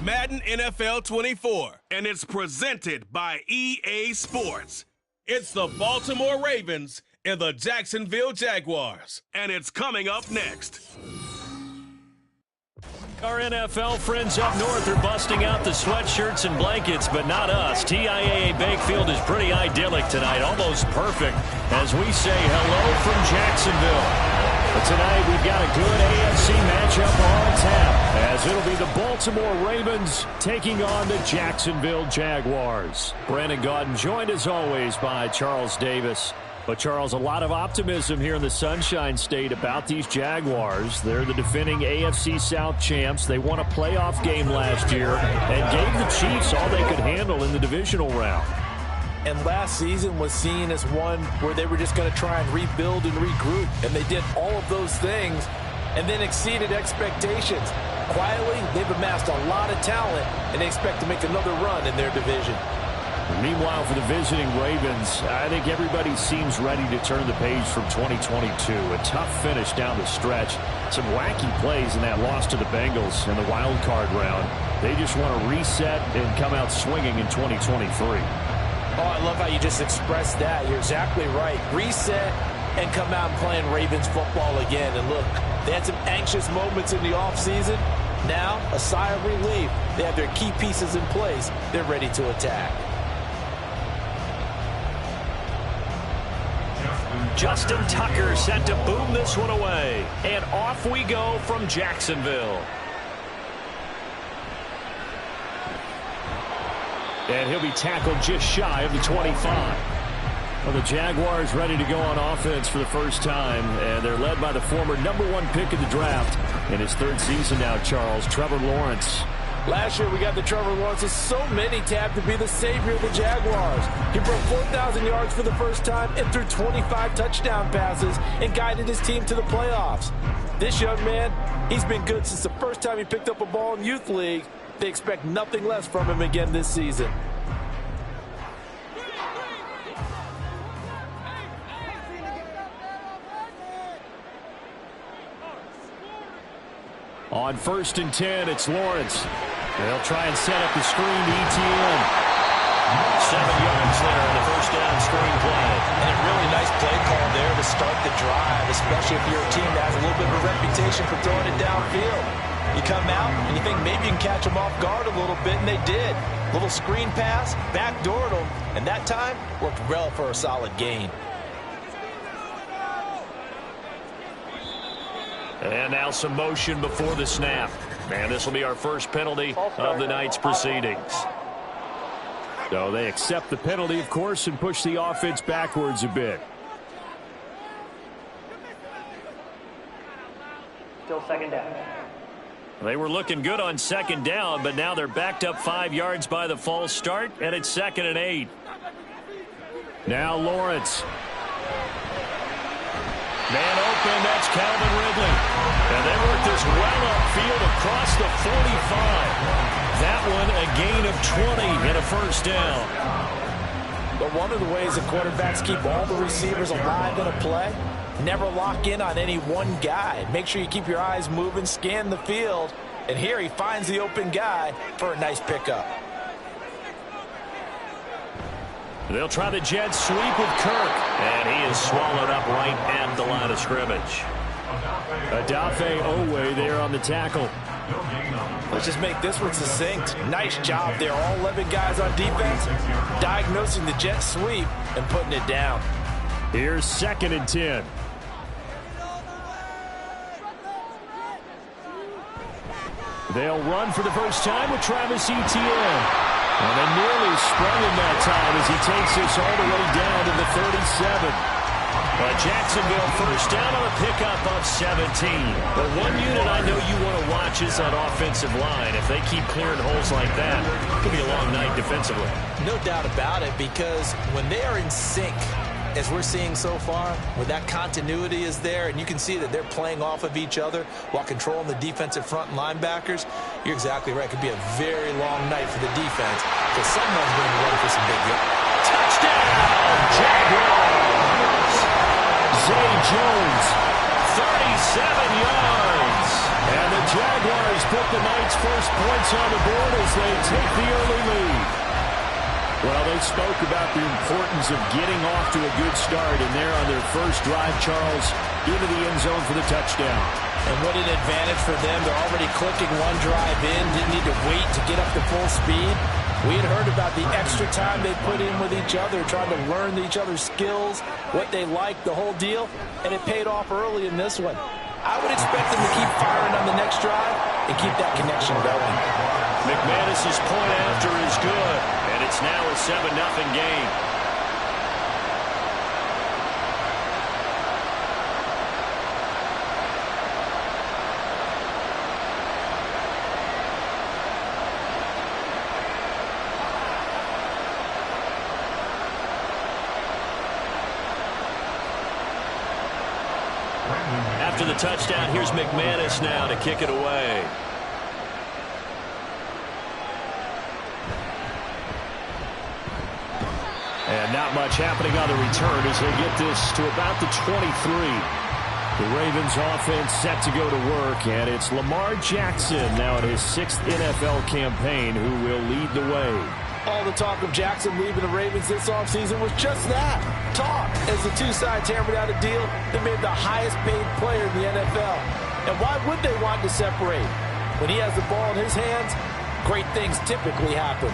Madden NFL 24, and it's presented by EA Sports. It's the Baltimore Ravens and the Jacksonville Jaguars, and it's coming up next. Our NFL friends up north are busting out the sweatshirts and blankets, but not us. TIAA Bakefield is pretty idyllic tonight, almost perfect, as we say hello from Jacksonville. But tonight we've got a good AFC matchup on tap, as it'll be the Baltimore Ravens taking on the Jacksonville Jaguars. Brandon Gaudin joined as always by Charles Davis. But, Charles, a lot of optimism here in the Sunshine State about these Jaguars. They're the defending AFC South champs. They won a playoff game last year and gave the Chiefs all they could handle in the divisional round. And last season was seen as one where they were just going to try and rebuild and regroup. And they did all of those things and then exceeded expectations. Quietly, they've amassed a lot of talent, and they expect to make another run in their division. Meanwhile, for the visiting Ravens, I think everybody seems ready to turn the page from 2022. A tough finish down the stretch. Some wacky plays in that loss to the Bengals in the wild card round. They just want to reset and come out swinging in 2023. Oh, I love how you just expressed that. You're exactly right. Reset and come out and playing Ravens football again. And look, they had some anxious moments in the offseason. Now, a sigh of relief. They have their key pieces in place. They're ready to attack. Justin Tucker set to boom this one away. And off we go from Jacksonville. And he'll be tackled just shy of the 25. Well, the Jaguars ready to go on offense for the first time. And they're led by the former #1 pick of the draft in his third season now, Charles, Trevor Lawrence. Last year, we got the Trevor Lawrences. So many tapped to be the savior of the Jaguars. He broke 4,000 yards for the first time and threw 25 touchdown passes and guided his team to the playoffs. This young man, he's been good since the first time he picked up a ball in Youth League. They expect nothing less from him again this season. On 1st and 10, it's Lawrence. They'll try and set up the screen to ETN. 7 yards there on the first down screen play. And a really nice play call there to start the drive, especially if you're a team that has a little bit of a reputation for throwing it downfield. You come out and you think maybe you can catch them off guard a little bit, and they did. Little screen pass, backdoored them, and that time worked well for a solid gain. And now some motion before the snap. And this will be our first penalty of the night's proceedings. So they accept the penalty, of course, and push the offense backwards a bit. Still second down. They were looking good on second down, but now they're backed up 5 yards by the false start, and it's 2nd and 8. Now Lawrence. Man open, that's Calvin Ridley. And they work this well upfield across the 45. That one a gain of 20 and a first down. But one of the ways that quarterbacks keep all the receivers alive in a play, never lock in on any one guy. Make sure you keep your eyes moving, scan the field. And here he finds the open guy for a nice pickup. They'll try the jet sweep with Kirk. And he is swallowed up right at the line of scrimmage. Adafe Owe there on the tackle. Let's just make this one succinct. Nice job there. All 11 guys on defense diagnosing the jet sweep and putting it down. Here's 2nd and 10. They'll run for the first time with Travis Etienne. And they nearly sprung him that time as he takes this all the way down to the 37. But Jacksonville first down on a pickup of 17. But one unit I know you want to watch is that offensive line. If they keep clearing holes like that, it could be a long night defensively. No doubt about it, because when they are in sync, as we're seeing so far, when that continuity is there, and you can see that they're playing off of each other while controlling the defensive front and linebackers, you're exactly right. It could be a very long night for the defense, because someone's going to run for some big yards. Touchdown, Jaguars! Zay Jones, 37 yards. And the Jaguars put the night's first points on the board as they take the early lead. Well, they spoke about the importance of getting off to a good start, and they're on their first drive, Charles, into the end zone for the touchdown. And what an advantage for them. They're already clicking one drive in, didn't need to wait to get up to full speed. We had heard about the extra time they put in with each other, trying to learn each other's skills, what they like, the whole deal, and it paid off early in this one. I would expect them to keep firing on the next drive and keep that connection going. McManus's point after is good, and it's now a 7-0 game. After the touchdown, here's McManus now to kick it away. And not much happening on the return as they get this to about the 23. The Ravens offense set to go to work, and it's Lamar Jackson now in his 6th NFL campaign who will lead the way. All the talk of Jackson leaving the Ravens this offseason was just that, talk, as the two sides hammered out a deal that made the highest paid player in the NFL. And why would they want to separate? When he has the ball in his hands, great things typically happen.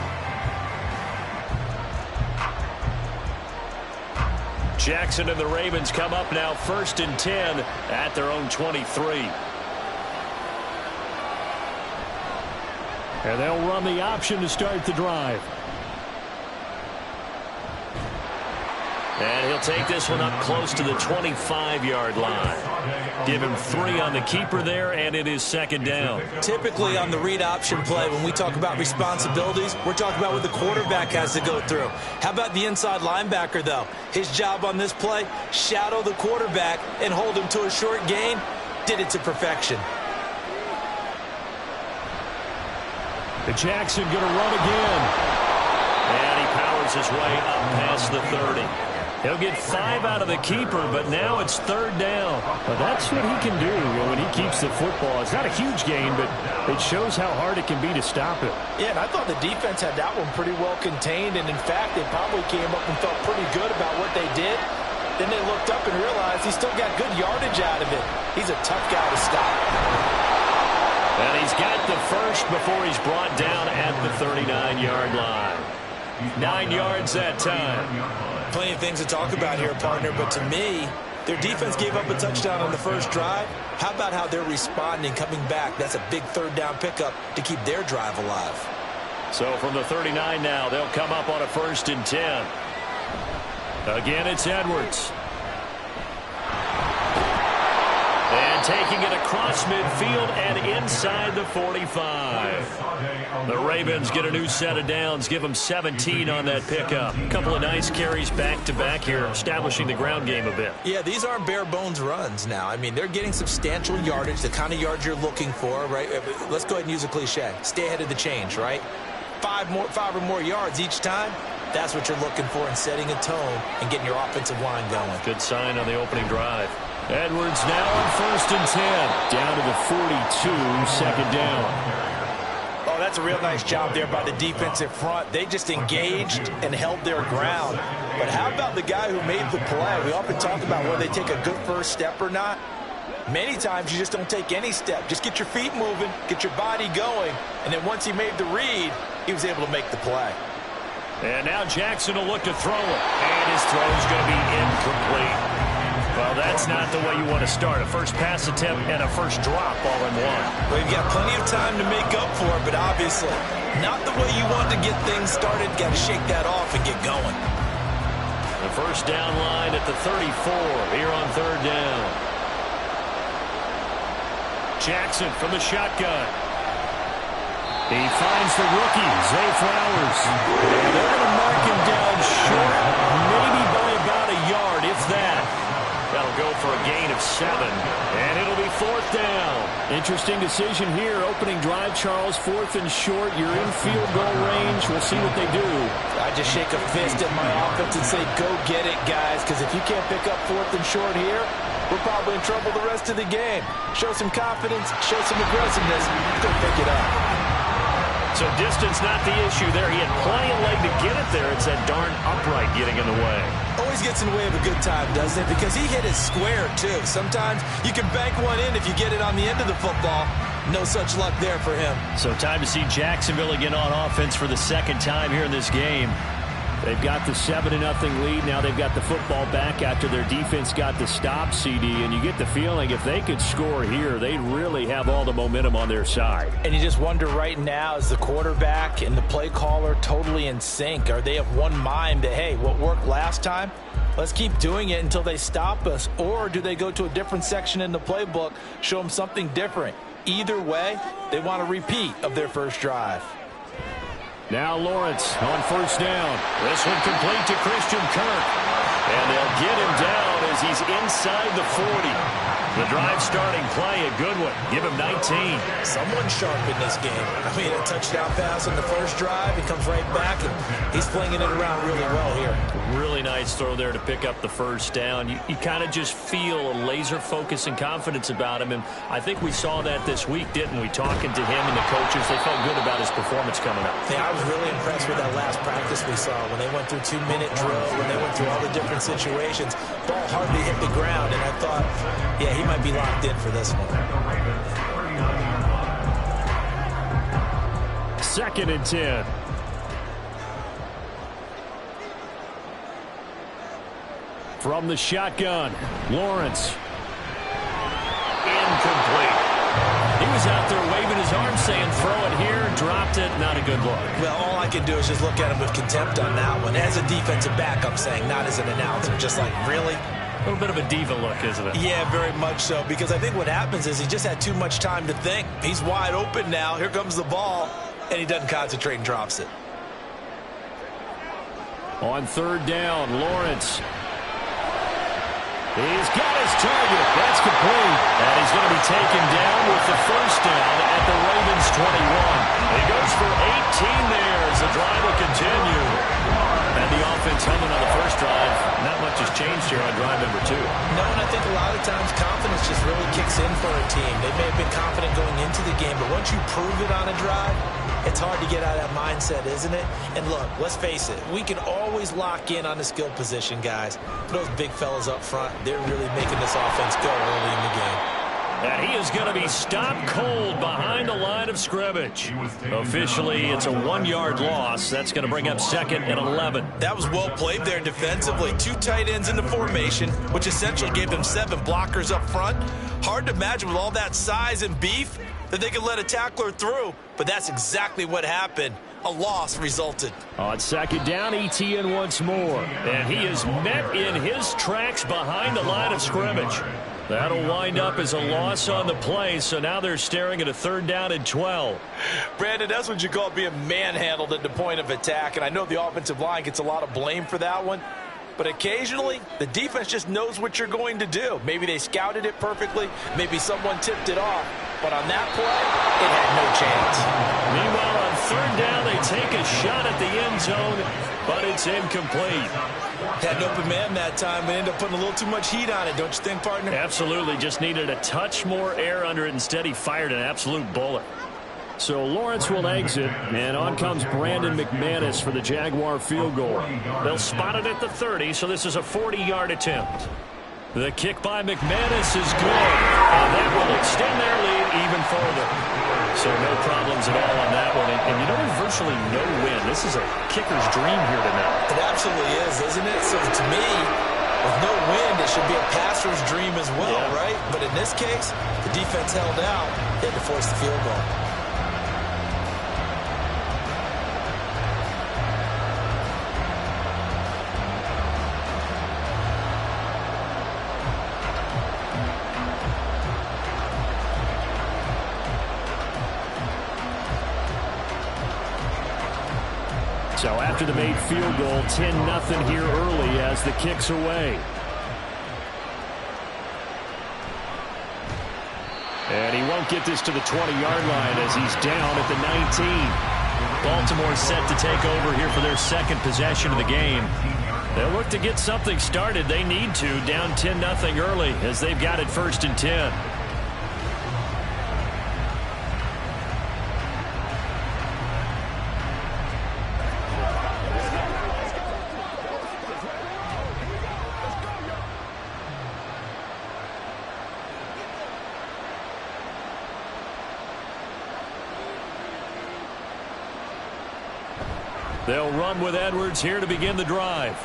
Jackson and the Ravens come up now 1st and 10 at their own 23. And they'll run the option to start the drive. And he'll take this one up close to the 25-yard line. Give him 3 on the keeper there, and it is 2nd down. Typically on the read option play, when we talk about responsibilities, we're talking about what the quarterback has to go through. How about the inside linebacker, though? His job on this play, shadow the quarterback and hold him to a short gain. Did it to perfection. The Jackson going to run again. And he powers his way up past the 30. He'll get 5 out of the keeper, but now it's 3rd down. But that's what he can do when he keeps the football. It's not a huge gain, but it shows how hard it can be to stop it. Yeah, and I thought the defense had that one pretty well contained, and in fact, they probably came up and felt pretty good about what they did. Then they looked up and realized he still got good yardage out of it. He's a tough guy to stop. And he's got the first before he's brought down at the 39-yard line. 9 yards that time. Plenty of things to talk about here, partner, but to me, their defense gave up a touchdown on the first drive. How about how they're responding, coming back? That's a big 3rd down pickup to keep their drive alive. So from the 39 now, they'll come up on a 1st and 10. Again, it's Edwards. And taking it across midfield and inside the 45. The Ravens get a new set of downs, give them 17 on that pickup. A couple of nice carries back-to-back here, establishing the ground game a bit. Yeah, these aren't bare-bones runs now. I mean, they're getting substantial yardage, the kind of yards you're looking for, right? Let's go ahead and use a cliche. Stay ahead of the change, right? 5 or more yards each time. That's what you're looking for in setting a tone and getting your offensive line going. Good sign on the opening drive. Edwards now on 1st and 10. Down to the 42, 2nd down. Oh, that's a real nice job there by the defensive front. They just engaged and held their ground. But how about the guy who made the play? We often talk about whether they take a good first step or not. Many times you just don't take any step. Just get your feet moving, get your body going, and then once he made the read, he was able to make the play. And now Jackson will look to throw it. And his throw is going to be incomplete. Well, that's not the way you want to start. A first pass attempt and a first drop all in one. Well, you've got plenty of time to make up for it, but obviously not the way you want to get things started. Got to shake that off and get going. The first down line at the 34 here on 3rd down. Jackson from the shotgun. He finds the rookie, Zay Flowers. And they're going to mark him down short, maybe by about a yard, if that. That'll go for a gain of 7, and it'll be 4th down. Interesting decision here. Opening drive, Charles, 4th and short. You're in field goal range. We'll see what they do. I just shake a fist at my offense and say, go get it, guys, because if you can't pick up 4th and short here, we're probably in trouble the rest of the game. Show some confidence, show some aggressiveness, go pick it up. So distance not the issue there. He had plenty of leg to get it there. It's that darn upright getting in the way. Always gets in the way of a good time, doesn't it? Because he hit it square, too. Sometimes you can bank one in if you get it on the end of the football. No such luck there for him. So time to see Jacksonville again on offense for the second time here in this game. They've got the 7-0 lead. Now they've got the football back after their defense got the stop, CD. And you get the feeling if they could score here, they'd really have all the momentum on their side. And you just wonder right now, is the quarterback and the play caller totally in sync? Are they of one mind that, hey, what worked last time, let's keep doing it until they stop us? Or do they go to a different section in the playbook, show them something different? Either way, they want a repeat of their first drive. Now Lawrence on 1st down. This one complete to Christian Kirk. And they'll get him down as he's inside the 40. The drive starting play, a good one. Give him 19. Someone sharp in this game. I mean, a touchdown pass on the first drive. He comes right back, and he's flinging it around really well here. Really nice throw there to pick up the first down. You kind of just feel a laser focus and confidence about him, and I think we saw that this week, didn't we? Talking to him and the coaches, they felt good about his performance coming up. Yeah, I was really impressed with that last practice we saw when they went through 2-minute drill, when they went through all the different situations. Ball hardly hit the ground, and I thought, yeah, he might be locked in for this one. 2nd and 10. From the shotgun, Lawrence. Incomplete. He was out there waving his arm saying throw it here, dropped it, not a good look. Well, all I can do is just look at him with contempt on that one. As a defensive back, I'm saying, not as an announcer. Just like, really? A little bit of a diva look, isn't it? Yeah, very much so, because I think what happens is he just had too much time to think. He's wide open now. Here comes the ball, and he doesn't concentrate and drops it. On 3rd down, Lawrence. He's got his target. That's complete. And he's going to be taken down with the first down at the Ravens 21. He goes for 18 there as the drive will continue. And the offense humming on the first drive. Not much has changed here on drive number 2. No, and I think a lot of times confidence just really kicks in for a team. They may have been confident going into the game, but once you prove it on a drive, it's hard to get out of that mindset, isn't it? And look, let's face it, we can always lock in on the skill position, guys. Those big fellas up front, they're really making this offense go early in the game. And he is going to be stopped cold behind the line of scrimmage. Officially, it's a 1-yard loss. That's going to bring up 2nd and 11. That was well played there defensively. 2 tight ends in the formation, which essentially gave them 7 blockers up front. Hard to imagine with all that size and beef that they could let a tackler through, but that's exactly what happened. A loss resulted. On 2nd down, ETN once more. And he is met in his tracks behind the line of scrimmage. That'll wind up as a loss on the play, so now they're staring at a 3rd down and 12. Brandon, that's what you call being manhandled at the point of attack, and I know the offensive line gets a lot of blame for that one, but occasionally the defense just knows what you're going to do. Maybe they scouted it perfectly, maybe someone tipped it off, but on that play, it had no chance. Meanwhile, on 3rd down, they take a shot at the end zone, but it's incomplete. Had an open man that time, but ended up putting a little too much heat on it, don't you think, partner? Absolutely, just needed a touch more air under it. Instead, he fired an absolute bullet. So Lawrence will exit, and on comes Brandon McManus for the Jaguar field goal. They'll spot it at the 30, so this is a 40-yard attempt. The kick by McManus is good, and that will extend their lead even further. So no problems at all on that one. And you know, virtually no win. This is a kicker's dream here tonight. It absolutely is, isn't it? So to me, with no wind, it should be a passer's dream as well, right? But in this case, the defense held out. They had to force the field goal. So after the made field goal, 10-0 here early as the kick's away. And he won't get this to the 20-yard line as he's down at the 19. Baltimore set to take over here for their second possession of the game. They'll look to get something started. They need to, down 10-0 early as they've got it 1st and 10. They'll run with Edwards here to begin the drive.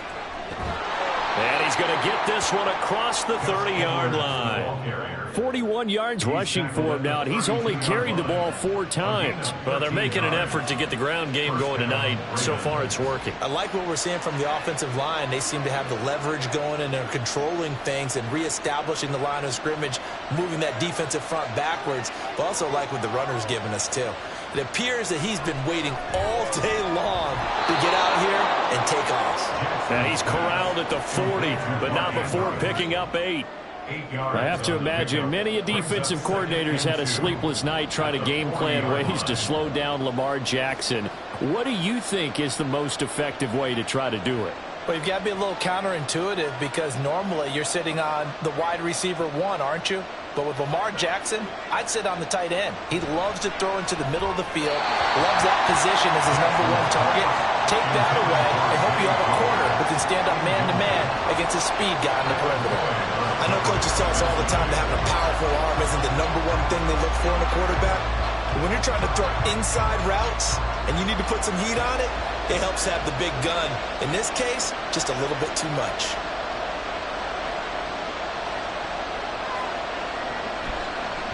And he's going to get this one across the 30-yard line. 41 yards rushing for him now, and he's only carried the ball 4 times. Well, they're making an effort to get the ground game going tonight. So far, it's working. I like what we're seeing from the offensive line. They seem to have the leverage going, and they're controlling things and reestablishing the line of scrimmage, moving that defensive front backwards. But also like what the runner's giving us, too. It appears that he's been waiting all day long to get out here and take off. Now he's corralled at the 40, but not before picking up 8. I have to imagine many defensive coordinators had a sleepless night trying to game plan ways to slow down Lamar Jackson. What do you think is the most effective way to try to do it? Well, you've got to be a little counterintuitive because normally you're sitting on the wide receiver 1, aren't you? But with Lamar Jackson, I'd sit on the tight end. He loves to throw into the middle of the field, loves that position as his #1 target. Take that away and hope you have a corner who can stand up man-to-man against a speed guy on the perimeter. I know coaches tell us all the time that having a powerful arm isn't the #1 thing they look for in a quarterback. But when you're trying to throw inside routes and you need to put some heat on it, it helps have the big gun. In this case, just a little bit too much.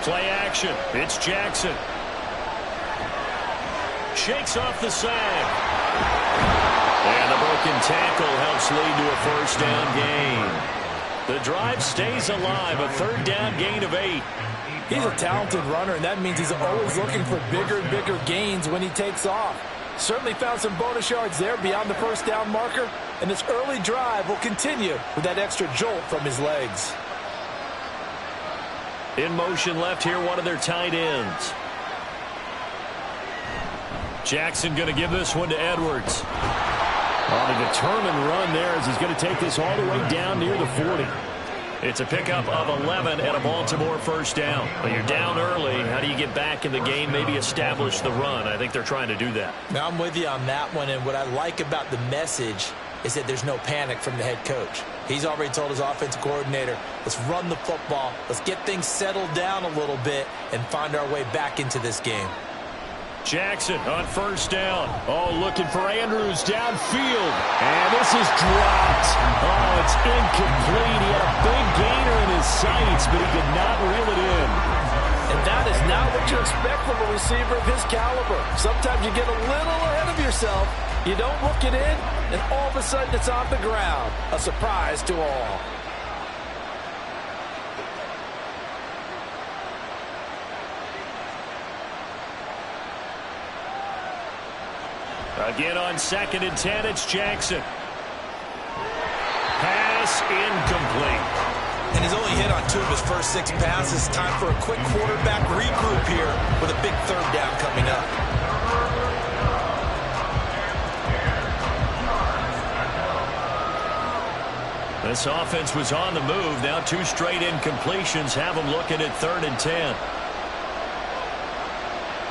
Play action. It's Jackson. Shakes off the sag. And the broken tackle helps lead to a 1st down gain. The drive stays alive. A 3rd down gain of 8. He's a talented runner, and that means he's always looking for bigger and bigger gains when he takes off. Certainly found some bonus yards there beyond the 1st down marker, and this early drive will continue with that extra jolt from his legs. In motion left here, one of their tight ends. Jackson going to give this one to Edwards. On a determined run there as he's going to take this all the way down near the 40. It's a pickup of 11 and a Baltimore 1st down. But you're down early. How do you get back in the game, maybe establish the run? I think they're trying to do that. Now, I'm with you on that one, and what I like about the message is that there's no panic from the head coach. He's already told his offensive coordinator, let's run the football, let's get things settled down a little bit and find our way back into this game. Jackson on 1st down. Oh, looking for Andrews downfield. And this is dropped. Oh, it's incomplete. He had a big gainer in his sights, but he did not reel it in. And that is not what you expect from a receiver of his caliber. Sometimes you get a little ahead of yourself. You don't look it in, and all of a sudden it's on the ground. A surprise to all. Again on 2nd and 10, it's Jackson. Pass incomplete. And he's only hit on 2 of his first 6 passes. Time for a quick quarterback regroup here with a big 3rd down coming up. This offense was on the move. Now 2 straight incompletions have them looking at 3rd and 10.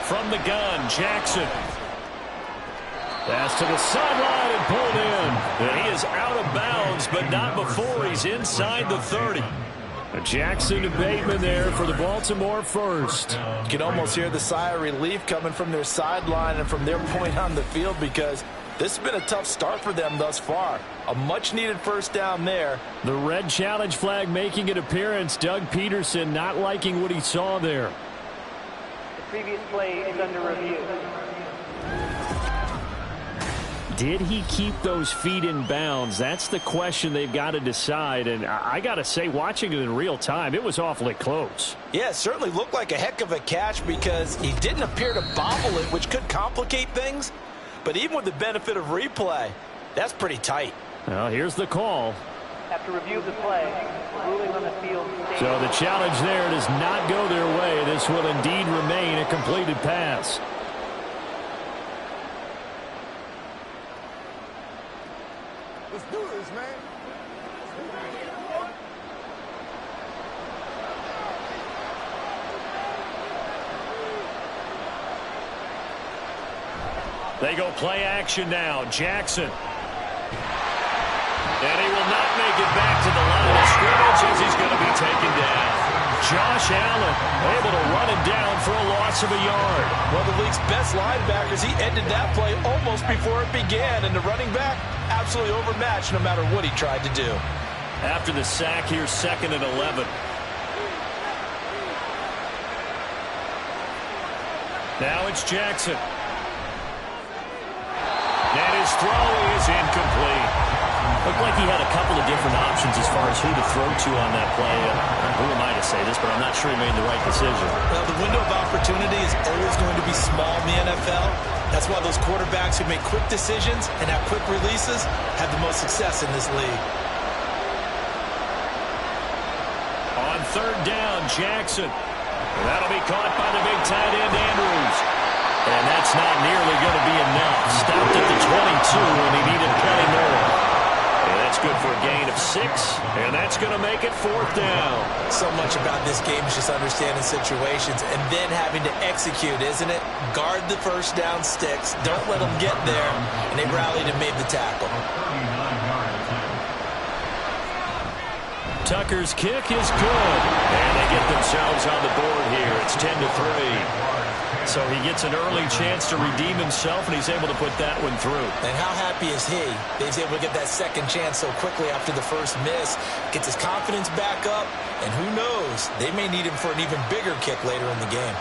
From the gun, Jackson. Pass to the sideline and pulled in. And he is out of bounds, but not before he's inside the 30. Jackson and Bateman there for the Baltimore 1st. You can almost hear the sigh of relief coming from their sideline and from their point on the field because this has been a tough start for them thus far. A much-needed 1st down there. The red challenge flag making an appearance. Doug Peterson not liking what he saw there. The previous play is under review. Did he keep those feet in bounds? That's the question they've got to decide. And I got to say, watching it in real time, it was awfully close. Yeah, it certainly looked like a heck of a catch because he didn't appear to bobble it, which could complicate things. But even with the benefit of replay, that's pretty tight. Well, here's the call. After review of the play, ruling on the field stays. So the challenge there does not go their way. This will indeed remain a completed pass. Let's do this, man. They go play action now. Jackson. And he will not make it back to the line of scrimmage as he's going to be taken down. Josh Allen able to run him down for a loss of a yard. One of the league's best linebackers. He ended that play almost before it began. And the running back absolutely overmatched no matter what he tried to do. After the sack, here's 2nd and 11. Now it's Jackson. And his throw is incomplete. Looked like he had a couple of different options as far as who to throw to on that play. Who am I to say this, but I'm not sure he made the right decision. Well, the window of opportunity is always going to be small in the NFL. That's why those quarterbacks who make quick decisions and have quick releases have the most success in this league. On 3rd down, Jackson. And that'll be caught by the big tight end, Andrews. And that's not nearly going to be enough. Stopped at the 22, and he needed plenty more. And that's good for a gain of 6, and that's going to make it 4th down. So much about this game is just understanding situations and then having to execute, isn't it? Guard the first down sticks. Don't let them get there. And they rallied and made the tackle. Tucker's kick is good. And they get themselves on the board here. It's 10-3. So he gets an early chance to redeem himself, and he's able to put that one through. And how happy is he that he's able to get that second chance so quickly after the first miss, gets his confidence back up, and who knows, they may need him for an even bigger kick later in the game.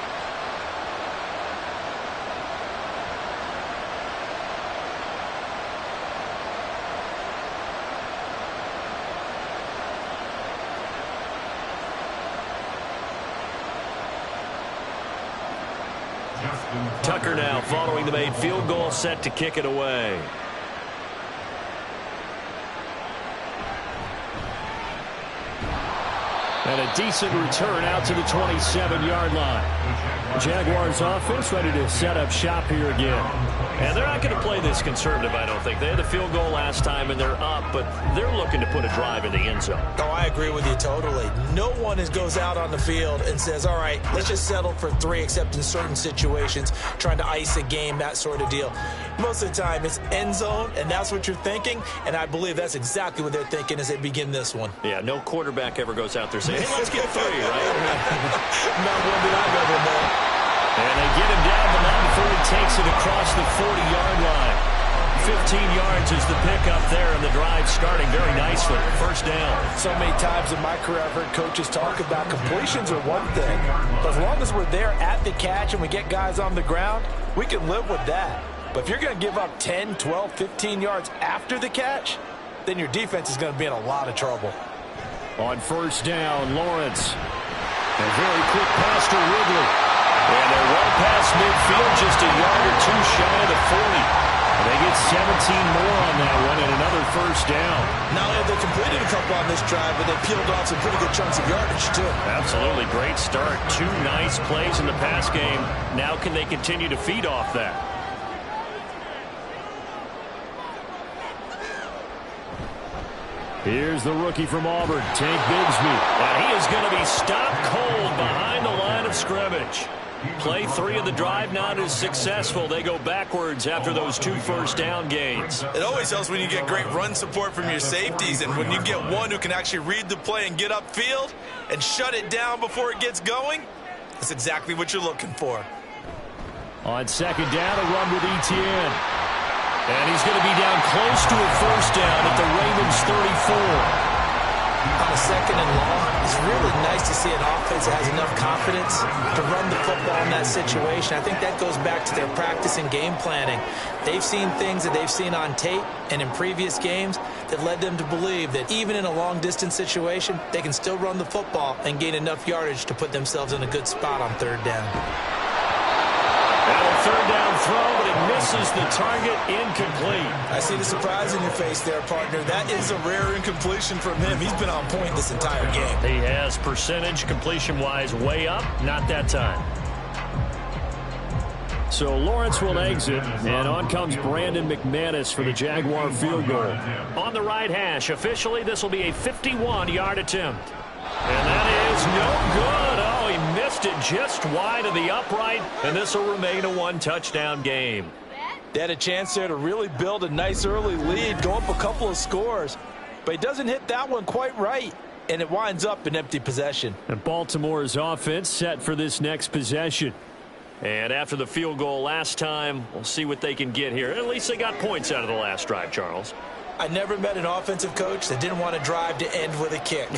Tucker now following the made field goal, set to kick it away. And a decent return out to the 27-yard line. Jaguars offense ready to set up shop here again. And they're not going to play this conservative, I don't think. They had the field goal last time, and they're up, but they're looking to put a drive in the end zone. Oh, I agree with you totally. No one goes out on the field and says, all right, let's just settle for 3, except in certain situations, trying to ice a game, that sort of deal. Most of the time, it's end zone, and that's what you're thinking, and I believe that's exactly what they're thinking as they begin this one. Yeah, no quarterback ever goes out there saying, hey, let's get 3, right? Not one that I've ever known. And they get him down, but not before he takes it across the 40-yard line. 15 yards is the pickup there, and the drive starting very nicely. First down. So many times in my career I've heard coaches talk about completions are one thing, but as long as we're there at the catch and we get guys on the ground, we can live with that. But if you're going to give up 10, 12, 15 yards after the catch, then your defense is going to be in a lot of trouble. On first down, Lawrence. A very quick pass to Ridley. And they're well past midfield, just a yard or 2 shy of the 40. And they get 17 more on that one and another first down. Not only have they completed a couple on this drive, but they peeled off some pretty good chunks of yardage, too. Absolutely. Great start. 2 nice plays in the pass game. Now can they continue to feed off that? Here's the rookie from Auburn, Tank Bigsby. And he is going to be stopped cold behind the line of scrimmage. Play 3 of the drive not as successful. They go backwards after those 2 first down gains. It always helps when you get great run support from your safeties, and when you get one who can actually read the play and get upfield and shut it down before it gets going, that's exactly what you're looking for. On second down, a run with Etienne. And he's going to be down close to a first down at the Ravens 34. On a second and long, it's really nice to see an offense that has enough confidence to run the football in that situation. I think that goes back to their practice and game planning. They've seen things that they've seen on tape and in previous games that led them to believe that even in a long-distance situation, they can still run the football and gain enough yardage to put themselves in a good spot on third down. And a third down throw, but it misses the target, incomplete. I see the surprise in your face there, partner. That is a rare incompletion from him. He's been on point this entire game. He has percentage completion-wise way up, not that time. So Lawrence will exit, and on comes Brandon McManus for the Jaguar field goal. On the right hash, officially this will be a 51-yard attempt. And that is no good. Oh, he missed it just wide of the upright, and this will remain a one-touchdown game. They had a chance there to really build a nice early lead, go up a couple of scores, but he doesn't hit that one quite right, and it winds up an empty possession. And Baltimore's offense set for this next possession. And after the field goal last time, we'll see what they can get here. At least they got points out of the last drive, Charles. I never met an offensive coach that didn't want to drive to end with a kick.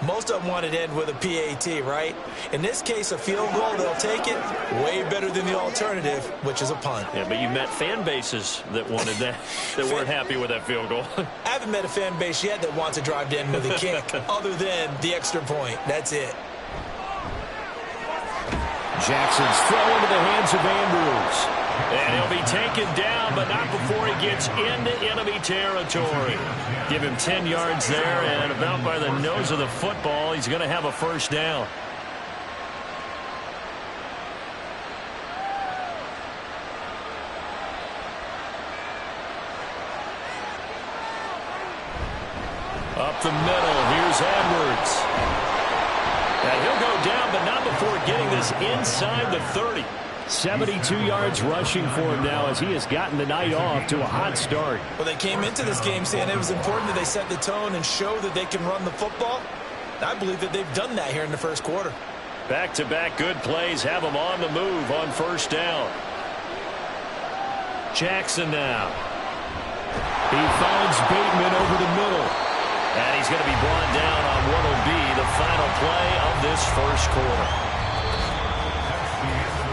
Most of them wanted to end with a PAT, right? In this case, a field goal, they'll take it. Way better than the alternative, which is a punt. Yeah, but you met fan bases that wanted that, that weren't happy with that field goal. I haven't met a fan base yet that wants to drive to end with a kick, other than the extra point. That's it. Jackson's throw into the hands of Andrews. And he'll be taken down, but not before he gets into enemy territory. Give him 10 yards there, and about by the nose of the football, he's going to have a first down. Up the middle, here's Edwards. And he'll go down, but not before getting this inside the 30. 72 yards rushing for him now as he has gotten the night off to a hot start. Well, they came into this game saying it was important that they set the tone and show that they can run the football. I believe that they've done that here in the first quarter. Back-to-back good plays have them on the move on first down. Jackson now. He finds Bateman over the middle. And he's going to be brought down on what will be the final play of this first quarter.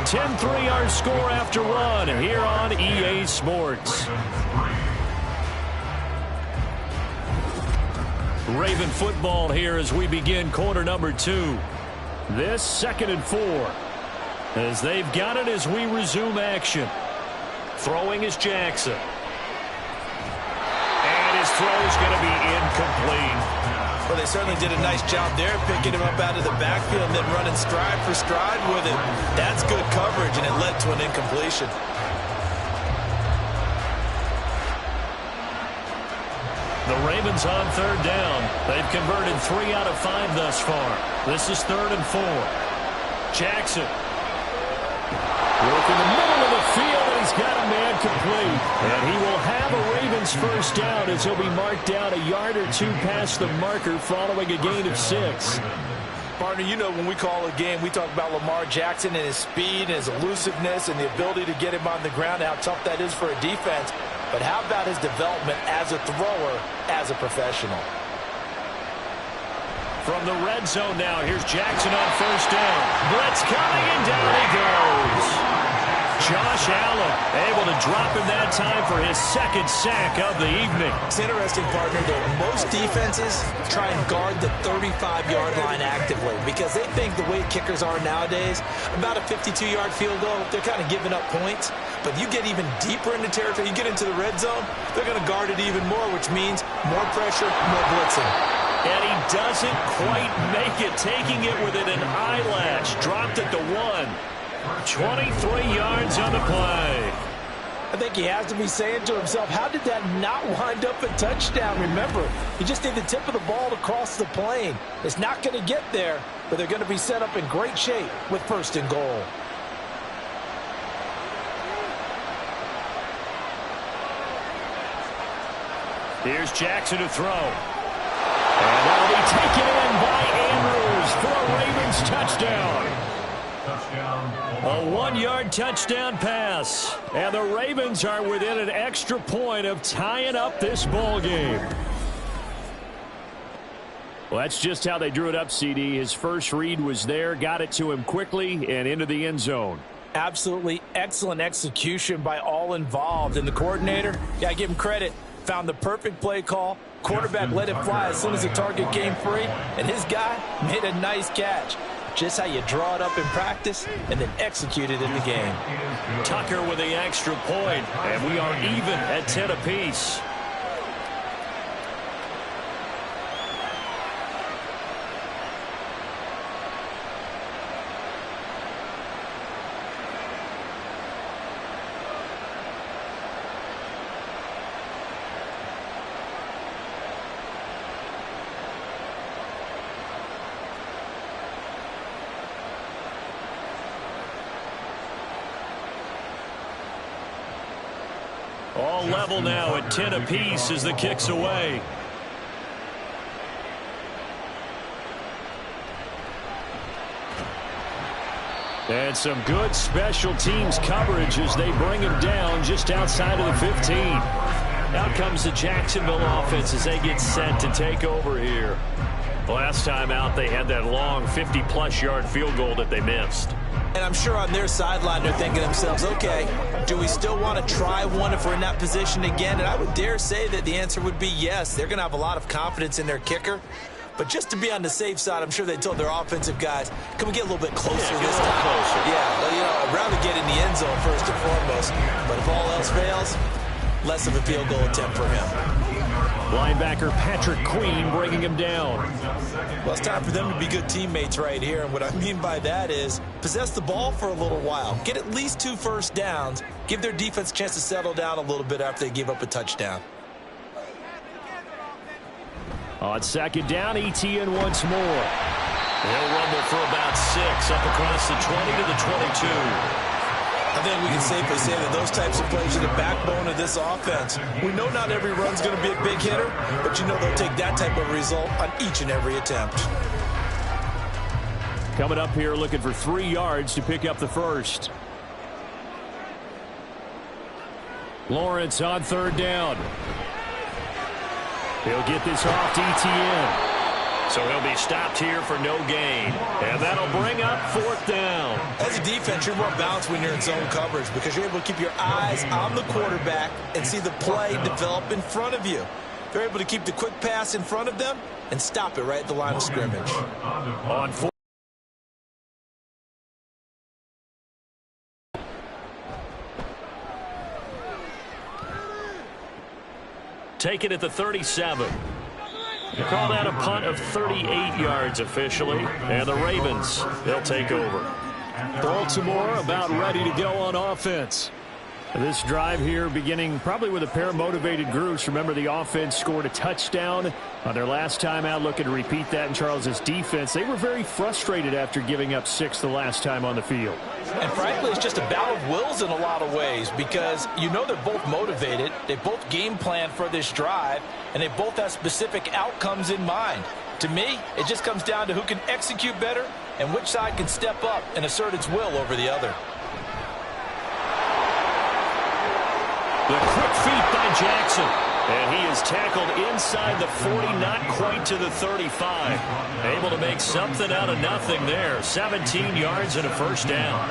10 3-yard score after run here on EA Sports. Raven football here as we begin quarter number 2. This 2nd and 4. As they've got it as we resume action. Throwing is Jackson. And his throw is going to be incomplete. Well, they certainly did a nice job there, picking him up out of the backfield and then running stride for stride with it. That's good coverage, and it led to an incompletion. The Ravens on third down. They've converted 3 out of 5 thus far. This is 3rd and 4. Jackson. Work in the middle of the field, and he's got a man complete. And he will have a Ravens first down as he'll be marked down a yard or 2 past the marker following a gain of 6. Partner, you know when we call a game, we talk about Lamar Jackson and his speed and his elusiveness and the ability to get him on the ground, how tough that is for a defense. But how about his development as a thrower, as a professional? From the red zone now, here's Jackson on first down. Blitz coming, and down he goes. Josh Allen able to drop him that time for his 2nd sack of the evening. It's interesting, partner, that most defenses try and guard the 35-yard line actively because they think the way kickers are nowadays, about a 52-yard field goal, they're kind of giving up points. But you get even deeper into territory, you get into the red zone, they're going to guard it even more, which means more pressure, more blitzing. And he doesn't quite make it, taking it within an eyelash. Dropped it to 1. 23 yards on the play. I think he has to be saying to himself, how did that not wind up a touchdown? Remember, he just need the tip of the ball to cross the plane. It's not going to get there, but they're going to be set up in great shape with 1st and goal. Here's Jackson to throw. And that'll be taken in by Andrews for a Ravens touchdown. A 1-yard touchdown pass. And the Ravens are within an extra point of tying up this ball game. Well, that's just how they drew it up, CD. His first read was there, got it to him quickly, and into the end zone. Absolutely excellent execution by all involved. And the coordinator, yeah, give him credit, found the perfect play call. Quarterback let it fly as soon as the target came free, and his guy made a nice catch. just how you draw it up in practice and then execute it in the game. Tucker with the extra point, and we are even at 10 apiece. All level now at 10 apiece as the kick's away. And some good special teams coverage as they bring him down just outside of the 15. Out comes the Jacksonville offense as they get set to take over here. Last time out, they had that long 50-plus yard field goal that they missed. And I'm sure on their sideline they're thinking to themselves, okay, do we still want to try one if we're in that position again? And I would dare say that the answer would be yes. They're going to have a lot of confidence in their kicker. But just to be on the safe side, I'm sure they told their offensive guys, can we get a little bit closer this time? Closer. Yeah, well, I'd rather get in the end zone first and foremost. But if all else fails, less of a field goal attempt for him. Linebacker Patrick Queen bringing him down. Well, it's time for them to be good teammates right here. And what I mean by that is possess the ball for a little while. Get at least 2 first downs. Give their defense a chance to settle down a little bit after they give up a touchdown. On second down, Etienne once more. He'll rumble for about 6 up across the 20 to the 22. I think we can safely say that those types of plays are the backbone of this offense. We know not every run's going to be a big hitter, but they'll take that type of result on each and every attempt. Coming up here looking for 3 yards to pick up the first. Lawrence on third down. He'll get this off to Etienne. So he'll be stopped here for no gain. And that'll bring up 4th down. As a defense, you're more balanced when you're in zone coverage because you're able to keep your eyes on the quarterback and see the play develop in front of you. They're able to keep the quick pass in front of them and stop it right at the line of scrimmage. On 4. Take it at the 37. Call that a punt of 38 yards officially. And the Ravens, they'll take over. Baltimore about ready to go on offense. This drive here beginning probably with a pair of motivated groups. Remember, the offense scored a touchdown on their last time out. Looking to repeat that in Charles's defense. They were very frustrated after giving up 6 the last time on the field. And frankly, it's just a battle of wills in a lot of ways because they're both motivated. They both game plan for this drive, and they both have specific outcomes in mind. To me, it just comes down to who can execute better and which side can step up and assert its will over the other. The quick feet by Jackson. And he is tackled inside the 40, not quite to the 35. Able to make something out of nothing there. 17 yards and a first down.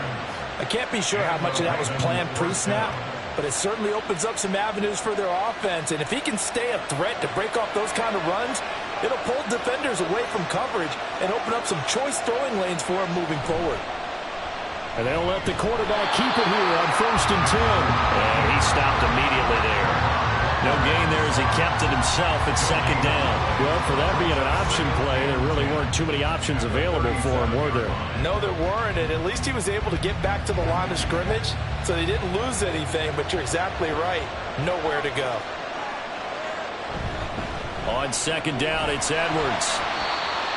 I can't be sure how much of that was planned pre-snap, but it certainly opens up some avenues for their offense. And if he can stay a threat to break off those kind of runs, it'll pull defenders away from coverage and open up some choice throwing lanes for him moving forward. And they'll let the quarterback keep it here on 1st and 10. And he stopped immediately there. No gain there as he kept it himself at 2nd down. Well, for that being an option play, there really weren't too many options available for him, were there? No, there weren't, and at least he was able to get back to the line of scrimmage, so they didn't lose anything, but you're exactly right. Nowhere to go. On 2nd down, it's Edwards.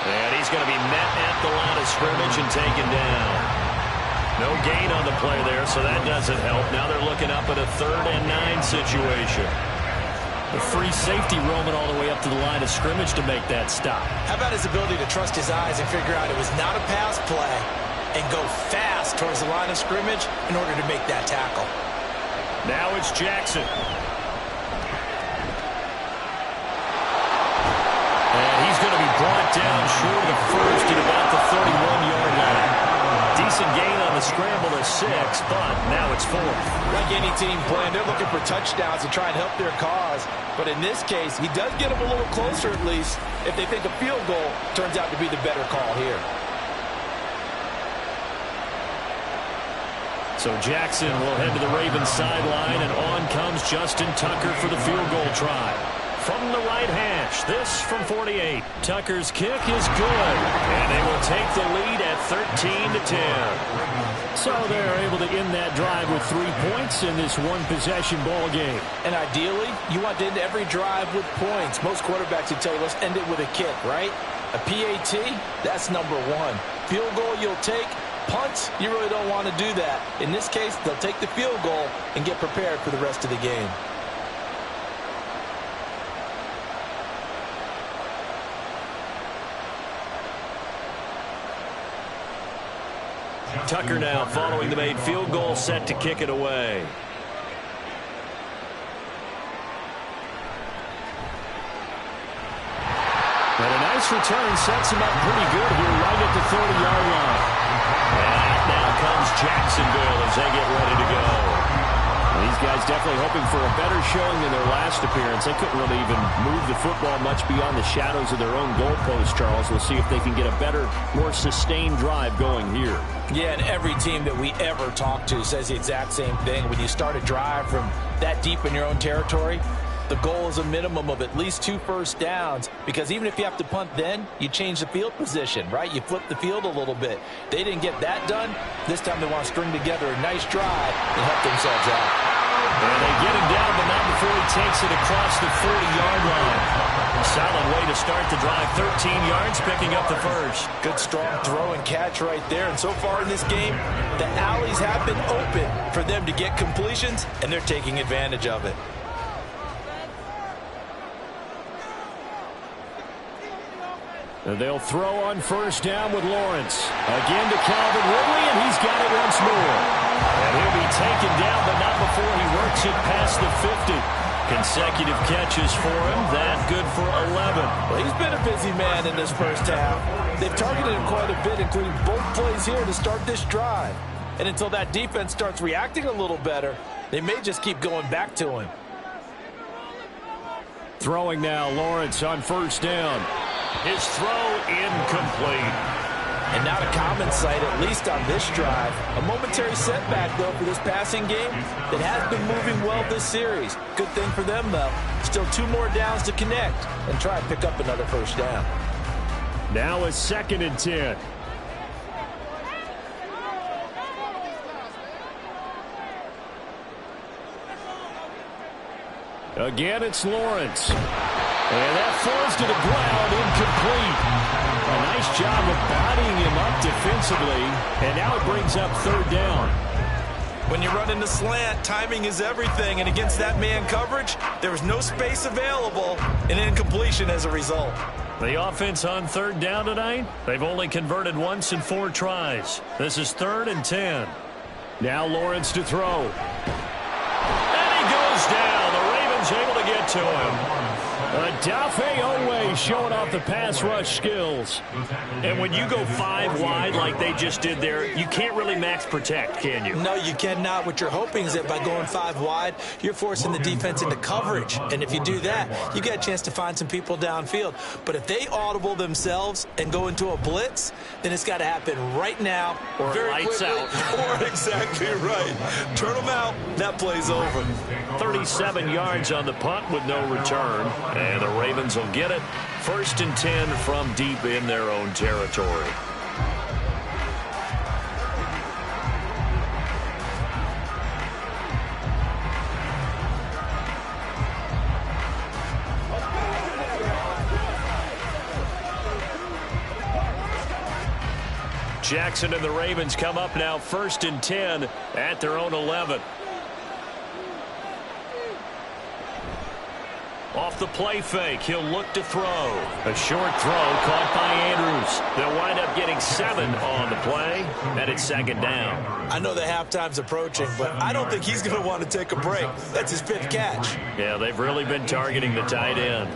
And he's going to be met at the line of scrimmage and taken down. No gain on the play there, so that doesn't help. Now they're looking up at a 3rd and 9 situation. The free safety roaming all the way up to the line of scrimmage to make that stop. How about his ability to trust his eyes and figure out it was not a pass play and go fast towards the line of scrimmage in order to make that tackle. Now it's Jackson. And he's going to be brought down short of the first at about the 31-yard line. Decent gain on the scramble to 6, but now it's 4th. Like any team playing, they're looking for touchdowns to try and help their cause. But in this case, he does get them a little closer at least if they think a field goal turns out to be the better call here. So Jackson will head to the Ravens sideline, and on comes Justin Tucker for the field goal try. From the right hash, this from 48. Tucker's kick is good, and they will take the lead at 13-10. So they're able to end that drive with 3 points in this one-possession ball game. And ideally, you want to end every drive with points. Most quarterbacks would tell you, let's end it with a kick, right? A PAT, that's number one. Field goal you'll take. Punts, you really don't want to do that. In this case, they'll take the field goal and get prepared for the rest of the game. Tucker now following the made field goal, set to kick it away. But a nice return sets him up pretty good here right at the 30-yard line. And now comes Jacksonville as they get ready to go. These guys definitely hoping for a better showing than their last appearance. They couldn't really even move the football much beyond the shadows of their own goalpost, Charles. We'll see if they can get a better, more sustained drive going here. Yeah, and every team that we ever talk to says the exact same thing. When you start a drive from that deep in your own territory, the goal is a minimum of at least 2 first downs, because even if you have to punt then, you change the field position, right? You flip the field a little bit. They didn't get that done. This time they want to string together a nice drive and help themselves out. And they get him down, but not before he takes it across the 40-yard line. A solid way to start the drive, 13 yards, picking up the first. Good strong throw and catch right there. And so far in this game, the alleys have been open for them to get completions, and they're taking advantage of it. And they'll throw on first down with Lawrence. Again to Calvin Ridley, and he's got it once more. And he'll be taken down, but not before he works it past the 50. Consecutive catches for him. That good for 11. Well, he's been a busy man in this first half. They've targeted him quite a bit, including both plays here to start this drive. And until that defense starts reacting a little better, they may just keep going back to him. Throwing now, Lawrence on first down. His throw incomplete. And not a common sight, at least on this drive. A momentary setback, though, for this passing game that has been moving well this series. Good thing for them, though. Still 2 more downs to connect and try and pick up another first down. Now a 2nd and 10. Again, it's Lawrence. And that falls to the ground, incomplete. A nice job of bodying him up defensively. And now it brings up 3rd down. When you run into slant, timing is everything. And against that man coverage, there was no space available, and incompletion as a result. The offense on 3rd down tonight, they've only converted once in 4 tries. This is 3rd and 10. Now Lawrence to throw. And he goes down. The Ravens able to get to him. Odafe Oweh showing off the pass rush skills. And when you go 5 wide like they just did there, you can't really max protect, can you? No, you cannot. What you're hoping is that by going 5 wide, you're forcing the defense into coverage. And if you do that, you get a chance to find some people downfield. But if they audible themselves and go into a blitz, then it's got to happen right now. Or very lights quickly, out. Or exactly right. Turn them out. That play's over. 37 yards on the punt with no return. And the Ravens will get it. 1st and 10 from deep in their own territory. Jackson and the Ravens come up now 1st and 10 at their own 11. Off the play fake, he'll look to throw. A short throw caught by Andrews. They'll wind up getting 7 on the play, and it's 2nd down. I know the halftime's approaching, but I don't think he's going to want to take a break. That's his 5th catch. Yeah, they've really been targeting the tight end.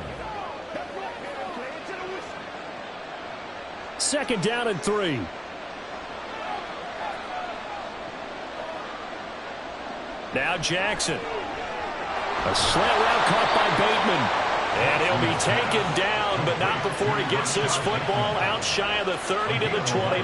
2nd down and 3. Now Jackson. A slant route caught by Bateman. And he'll be taken down, but not before he gets this football out shy of the 30 to the 29.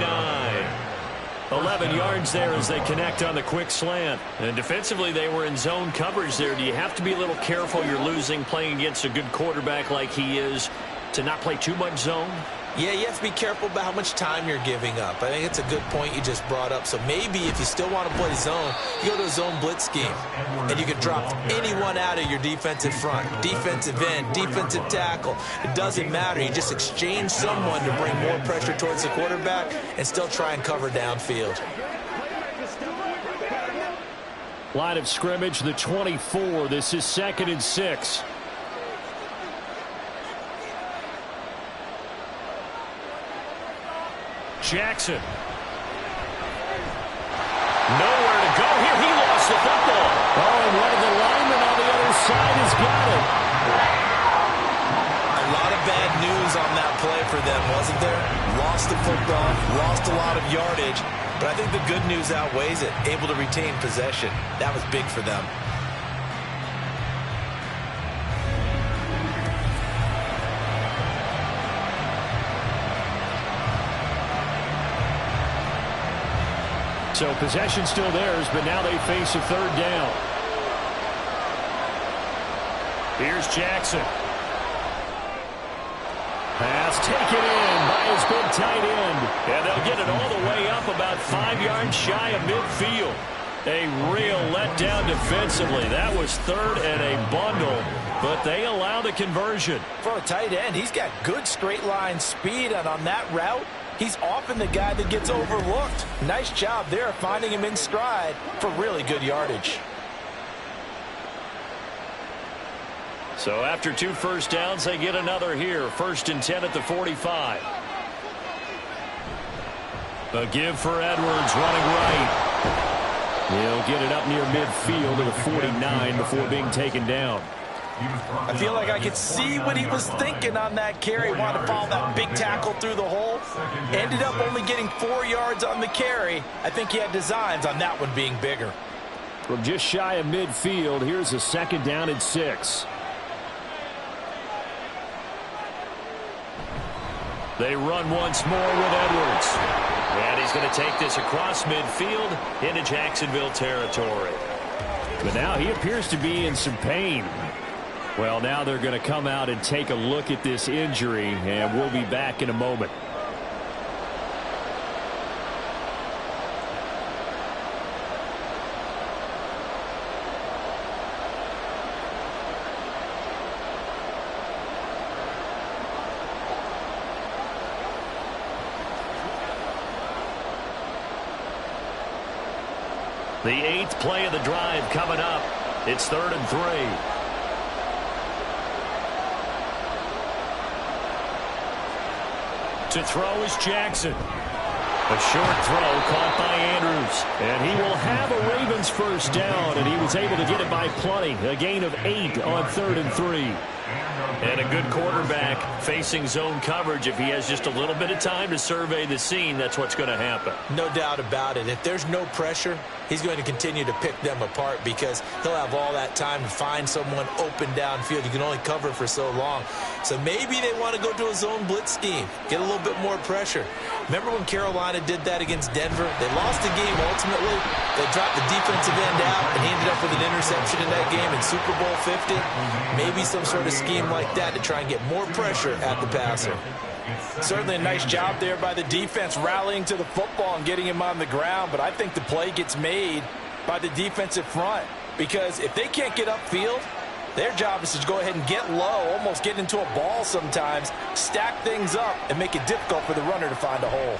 11 yards there as they connect on the quick slant. And defensively, they were in zone coverage there. Do you have to be a little careful? You're losing playing against a good quarterback like he is to not play too much zone? Yeah, you have to be careful about how much time you're giving up. I think it's a good point you just brought up. So maybe if you still want to play zone, you go to a zone blitz scheme. And you can drop anyone out of your defensive front. Defensive end, defensive tackle. It doesn't matter. You just exchange someone to bring more pressure towards the quarterback and still try and cover downfield. Line of scrimmage, the 24. This is 2nd and 6. Jackson. Nowhere to go here. He lost the football. Oh, and one of the linemen on the other side has got it. A lot of bad news on that play for them, wasn't there? Lost the football, lost a lot of yardage, but I think the good news outweighs it. Able to retain possession. That was big for them. So possession still theirs, but now they face a 3rd down. Here's Jackson. Pass taken in by his big tight end. And they'll get it all the way up about 5 yards shy of midfield. A real letdown defensively. That was 3rd and a bundle, but they allow the conversion. For a tight end, he's got good straight line speed, and on that route, he's often the guy that gets overlooked. Nice job there finding him in stride for really good yardage. So after 2 first downs, they get another here. 1st and 10 at the 45. A give for Edwards running right. He'll get it up near midfield to the 49 before being taken down. I feel like I could see what he was thinking on that carry. Wanted to follow that big tackle through the hole. Ended up only getting 4 yards on the carry. I think he had designs on that one being bigger. From just shy of midfield, here's a 2nd down and 6. They run once more with Edwards. And he's going to take this across midfield into Jacksonville territory. But now he appears to be in some pain. Well, now they're going to come out and take a look at this injury, and we'll be back in a moment. The 8th play of the drive coming up. It's 3rd and 3. To throw is Jackson. A short throw caught by Andrews. And he will have a Ravens first down, and he was able to get it by plenty. A gain of 8 on 3rd and 3. And a good quarterback facing zone coverage. If he has just a little bit of time to survey the scene, that's what's going to happen. No doubt about it. If there's no pressure, he's going to continue to pick them apart because he'll have all that time to find someone open downfield. You can only cover for so long. So maybe they want to go to a zone blitz scheme, get a little bit more pressure. Remember when Carolina did that against Denver? They lost the game ultimately. They dropped the defensive end out and he ended up with an interception in that game in Super Bowl 50. Maybe some sort of scheme like that to try and get more pressure at the passer. Certainly a nice job there by the defense rallying to the football and getting him on the ground, but I think the play gets made by the defensive front because if they can't get upfield, their job is to go ahead and get low, almost get into a ball sometimes, stack things up, and make it difficult for the runner to find a hole.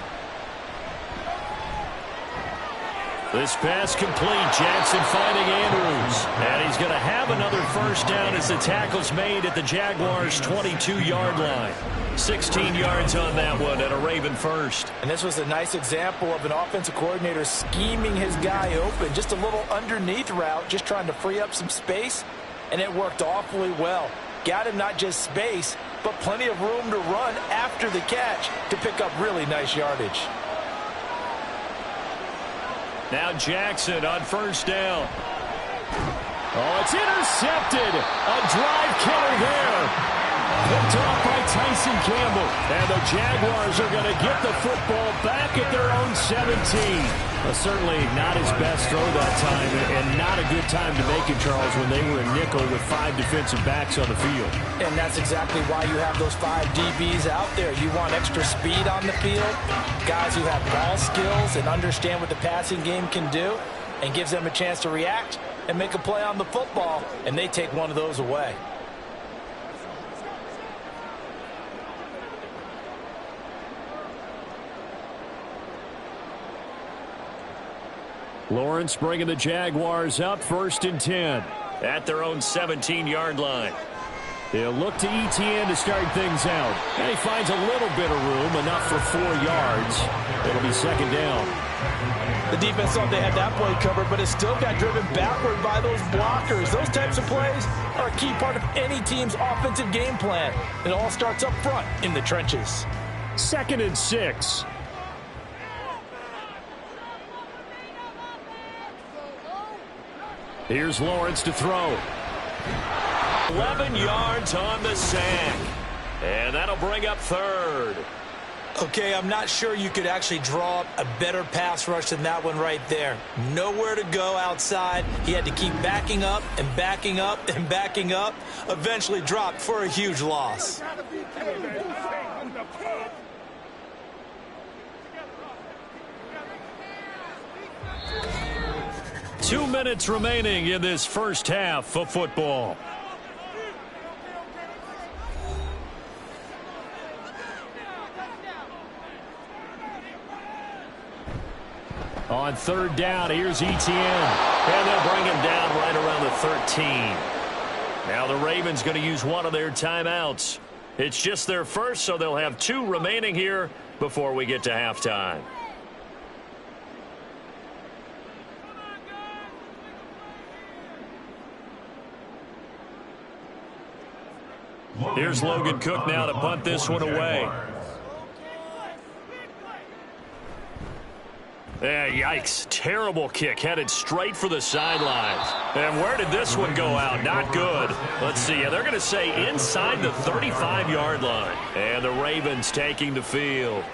This pass complete. Jackson finding Andrews. And he's going to have another first down as the tackle's made at the Jaguars' 22-yard line. 16 yards on that one and a Raven first. And this was a nice example of an offensive coordinator scheming his guy open. Just a little underneath route, just trying to free up some space. And it worked awfully well. Got him not just space, but plenty of room to run after the catch to pick up really nice yardage. Now Jackson on first down. Oh, it's intercepted. A drive killer there. Picked off by Tyson Campbell. And the Jaguars are going to get the football back at their own 17. Well, certainly not his best throw that time, and not a good time to make it, Charles, when they were a nickel with 5 defensive backs on the field. And that's exactly why you have those 5 DBs out there. You want extra speed on the field, guys who have ball skills and understand what the passing game can do, and gives them a chance to react and make a play on the football, and they take one of those away. Lawrence bringing the Jaguars up 1st and 10 at their own 17-yard line. They'll look to ETN to start things out. And he finds a little bit of room, enough for 4 yards. It'll be 2nd down. The defense thought they had that play covered, but it still got driven backward by those blockers. Those types of plays are a key part of any team's offensive game plan. It all starts up front in the trenches. 2nd and 6. Here's Lawrence to throw. 11 yards on the sack. And that'll bring up 3rd. Okay, I'm not sure you could actually draw up a better pass rush than that one right there. Nowhere to go outside. He had to keep backing up and backing up and backing up. Eventually dropped for a huge loss. 2 minutes remaining in this first half of football. On 3rd down, here's ETN. And they'll bring him down right around the 13. Now the Ravens going to use one of their timeouts. It's just their first, so they'll have 2 remaining here before we get to halftime. Here's Logan Cook now to punt this one away. Yeah, yikes. Terrible kick. Headed straight for the sidelines. And where did this one go out? Not good. Let's see. Yeah, they're going to say inside the 35-yard line. And the Ravens taking the field.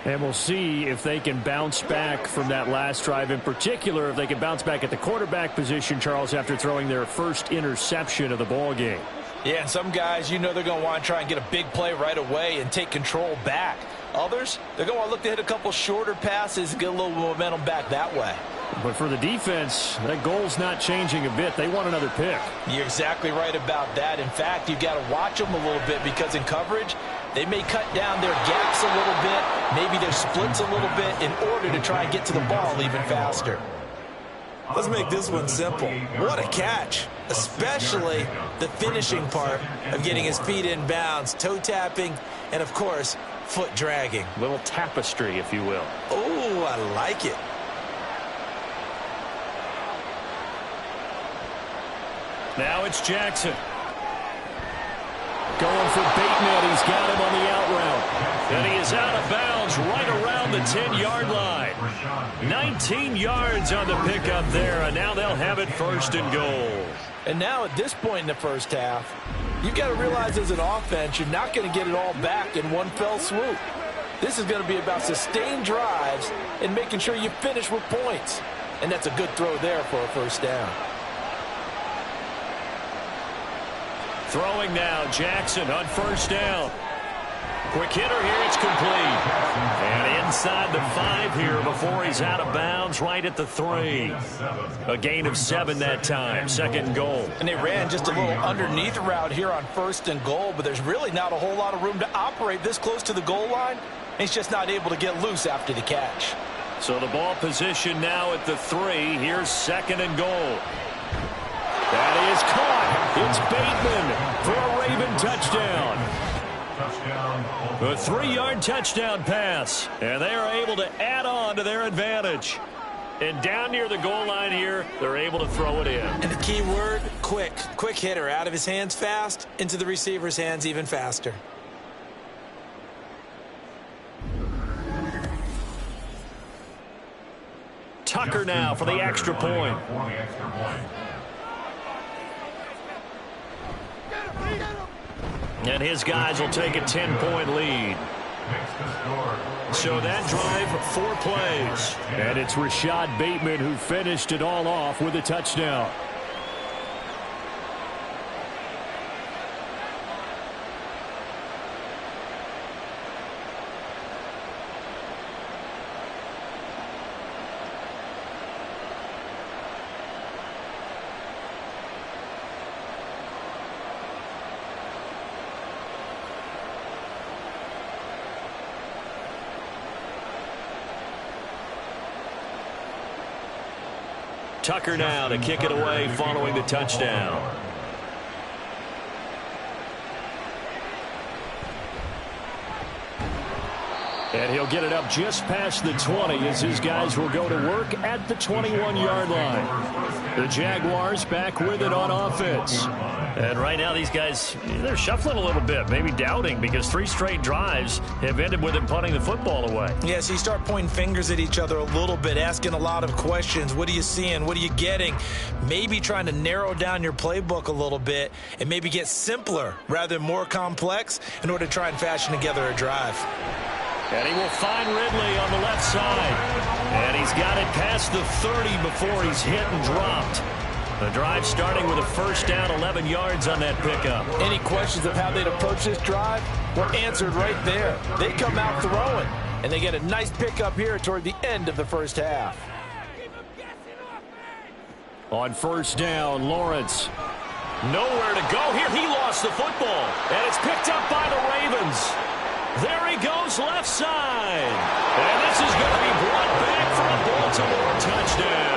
And we'll see if they can bounce back from that last drive. In particular, if they can bounce back at the quarterback position, Charles, after throwing their first interception of the ball game. Yeah, and some guys, you know they're going to want to try and get a big play right away and take control back. Others, they're going to want to look to hit a couple shorter passes and get a little momentum back that way. But for the defense, that goal's not changing a bit. They want another pick. You're exactly right about that. In fact, you've got to watch them a little bit because in coverage, they may cut down their gaps a little bit, maybe their splits a little bit in order to try and get to the ball even faster. Let's make this one simple. What a catch, especially the finishing part of getting his feet in bounds, toe tapping, and, of course, foot dragging. Little tapestry, if you will. Oh, I like it. Now it's Jackson. Going for Bateman. He's got him on the out route. And he is out of bounds right around the 10-yard line. 19 yards on the pickup there, and now they'll have it 1st and goal. And now at this point in the first half, you've got to realize as an offense, you're not going to get it all back in one fell swoop. This is going to be about sustained drives and making sure you finish with points. And that's a good throw there for a 1st down. Throwing now, Jackson on 1st down. Quick hitter here, it's complete. And inside the 5 here before he's out of bounds, right at the 3. A gain of 7 that time, 2nd and goal. And they ran just a little underneath route here on 1st and goal, but there's really not a whole lot of room to operate this close to the goal line. He's just not able to get loose after the catch. So the ball position now at the 3. Here's 2nd and goal. That is caught. It's Bateman for a Raven touchdown. A 3-yard touchdown pass. And they are able to add on to their advantage. And down near the goal line here, they're able to throw it in. And the key word, quick. Quick hitter. Out of his hands fast, into the receiver's hands even faster. Tucker now for the extra point. And his guys will take a 10-point lead. So that drive, 4 plays. And it's Rashad Bateman who finished it all off with a touchdown. Tucker now to kick it away following the touchdown. And he'll get it up just past the 20 as his guys will go to work at the 21-yard line. The Jaguars back with it on offense. And right now these guys, they're shuffling a little bit, maybe doubting, because 3 straight drives have ended with them punting the football away. Yeah, so you start pointing fingers at each other a little bit, asking a lot of questions. What are you seeing? What are you getting? Maybe trying to narrow down your playbook a little bit and maybe get simpler rather than more complex in order to try and fashion together a drive. And he will find Ridley on the left side. And he's got it past the 30 before he's hit and dropped. The drive starting with a first down, 11 yards on that pickup. Any questions of how they'd approach this drive were answered right there. They come out throwing, and they get a nice pickup here toward the end of the first half. On first down, Lawrence. Nowhere to go here. He lost the football, and it's picked up by the Ravens. There he goes, left side. And this is going to be brought back for a Baltimore touchdown.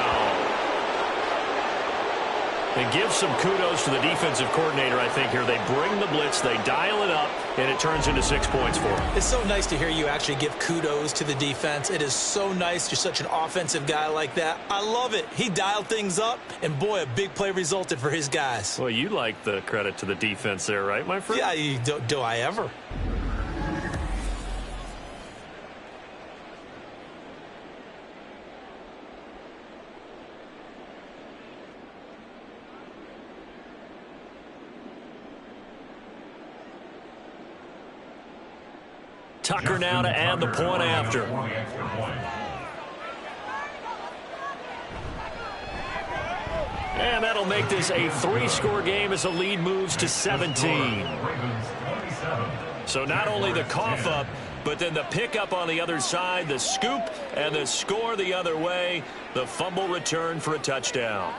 And give some kudos to the defensive coordinator, I think, here. They bring the blitz, they dial it up, and it turns into 6 points for them. It's so nice to hear you actually give kudos to the defense. It is so nice. You're such an offensive guy like that. I love it. He dialed things up, and boy, a big play resulted for his guys. Well, you like the credit to the defense there, right, my friend? Yeah, do I ever? Tucker now to add the point after. And that'll make this a 3-score game as the lead moves to 17. So not only the cough up, but then the pickup on the other side, the scoop, and the score the other way, the fumble return for a touchdown.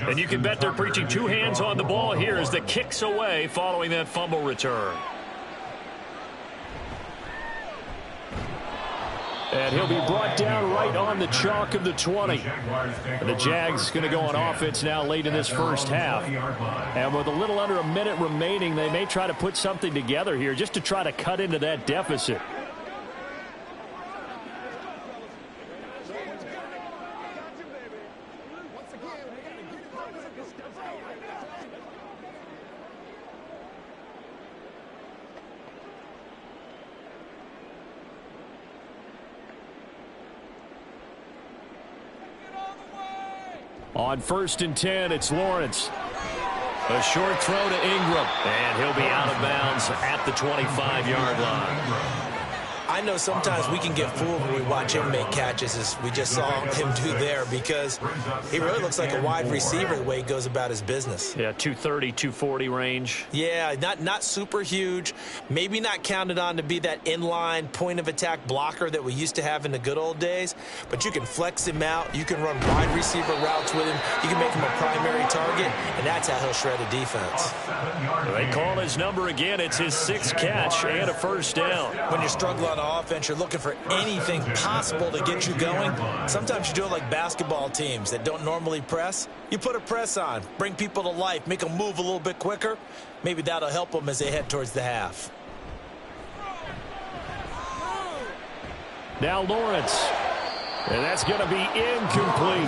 And you can bet they're preaching 2 hands on the ball here as the kick's away following that fumble return. And he'll be brought down right on the chalk of the 20. And the Jags going to go on offense now late in this first half. And with a little under a minute remaining, they may try to put something together here just to try to cut into that deficit. On 1st and 10, it's Lawrence. A short throw to Ingram. And he'll be out of bounds at the 25-yard line. I know sometimes we can get fooled when we watch him make catches, as we just saw him do there, because he really looks like a wide receiver the way he goes about his business. Yeah, 230, 240 range. Yeah, not super huge. Maybe not counted on to be that inline point-of-attack blocker that we used to have in the good old days, but you can flex him out. You can run wide receiver routes with him. You can make him a primary target, and that's how he'll shred a defense. They call his number again. It's his 6th catch and a first down. When you're struggling on offense, you're looking for anything possible to get you going. Sometimes you do it like basketball teams that don't normally press. You put a press on, bring people to life, make them move a little bit quicker. Maybe that'll help them as they head towards the half. Now Lawrence. And that's going to be incomplete.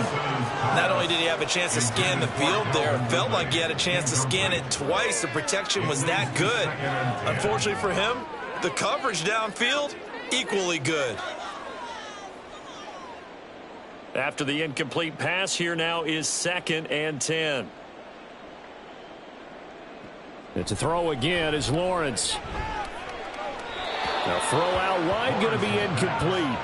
Not only did he have a chance to scan the field there, it felt like he had a chance to scan it twice. The protection was that good. Unfortunately for him, the coverage downfield, equally good. After the incomplete pass, here now is 2nd and 10. It's a throw again is Lawrence. Now throw out wide, going to be incomplete.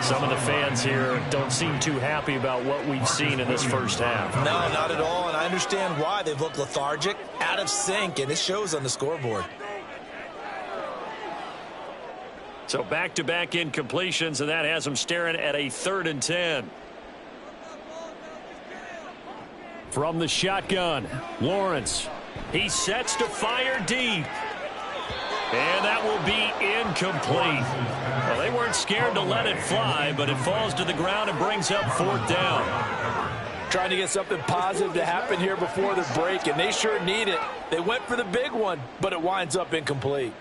Some of the fans here don't seem too happy about what we've seen in this first half. No, not at all, and I understand why. They've looked lethargic, out of sync, and it shows on the scoreboard. So back-to-back incompletions, and that has them staring at a 3rd and 10. From the shotgun, Lawrence. He sets to fire deep. And that will be incomplete. Well, they weren't scared to let it fly, but it falls to the ground and brings up 4th down. Trying to get something positive to happen here before the break, and they sure need it. They went for the big one, but it winds up incomplete.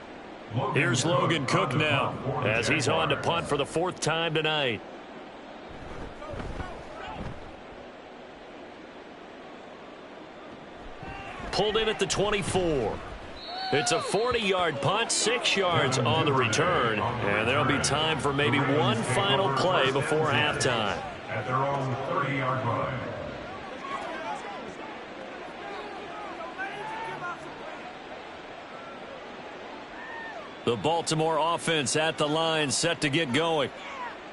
Here's Logan Cook now, as he's on to punt for the 4th time tonight. Pulled in at the 24. It's a 40-yard punt, 6 yards on the return, and there'll be time for maybe one final play before halftime. At their own 30-yard line. The Baltimore offense at the line, set to get going.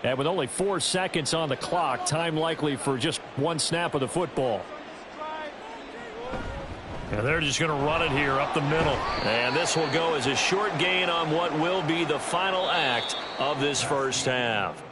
And with only 4 seconds on the clock, time likely for just one snap of the football. And they're just going to run it here up the middle. And this will go as a short gain on what will be the final act of this first half.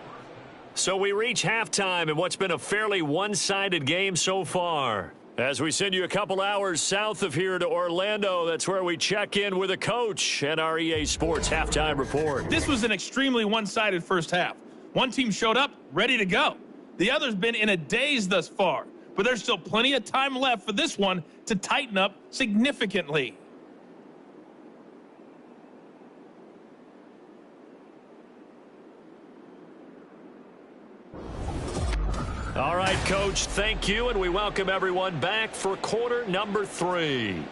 So we reach halftime in what's been a fairly one-sided game so far. As we send you a couple hours south of here to Orlando, that's where we check in with a coach at our EA Sports Halftime Report. This was an extremely one-sided first half. One team showed up ready to go. The other's been in a daze thus far. But there's still plenty of time left for this one to tighten up significantly. All right, Coach, thank you, and we welcome everyone back for quarter number 3.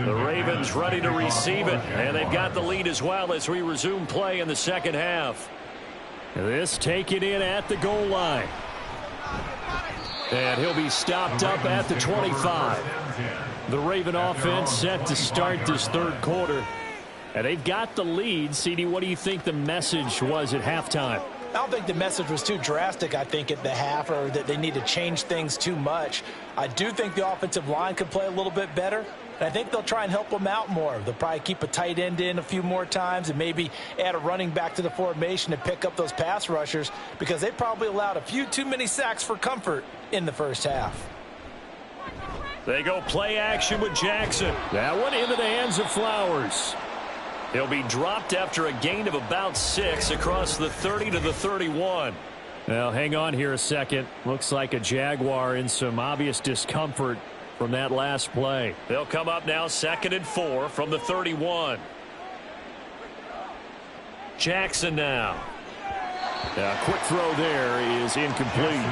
The Ravens ready to receive it, and they've got the lead as well as we resume play in the second half. This taken in at the goal line. And he'll be stopped up at the 25. The Raven offense set to start this third quarter. And they've got the lead. CD, what do you think the message was at halftime? I don't think the message was too drastic, I think, at the half, or that they need to change things too much. I do think the offensive line could play a little bit better, and I think they'll try and help them out more. They'll probably keep a tight end in a few more times and maybe add a running back to the formation to pick up those pass rushers, because they probably allowed a few too many sacks for comfort in the first half. They go play action with Jackson. That one into the hands of Flowers. He'll be dropped after a gain of about 6 across the 30 to the 31. Now, hang on here a second. Looks like a Jaguar in some obvious discomfort from that last play. They'll come up now 2nd and 4 from the 31. Jackson now. Quick throw there is incomplete.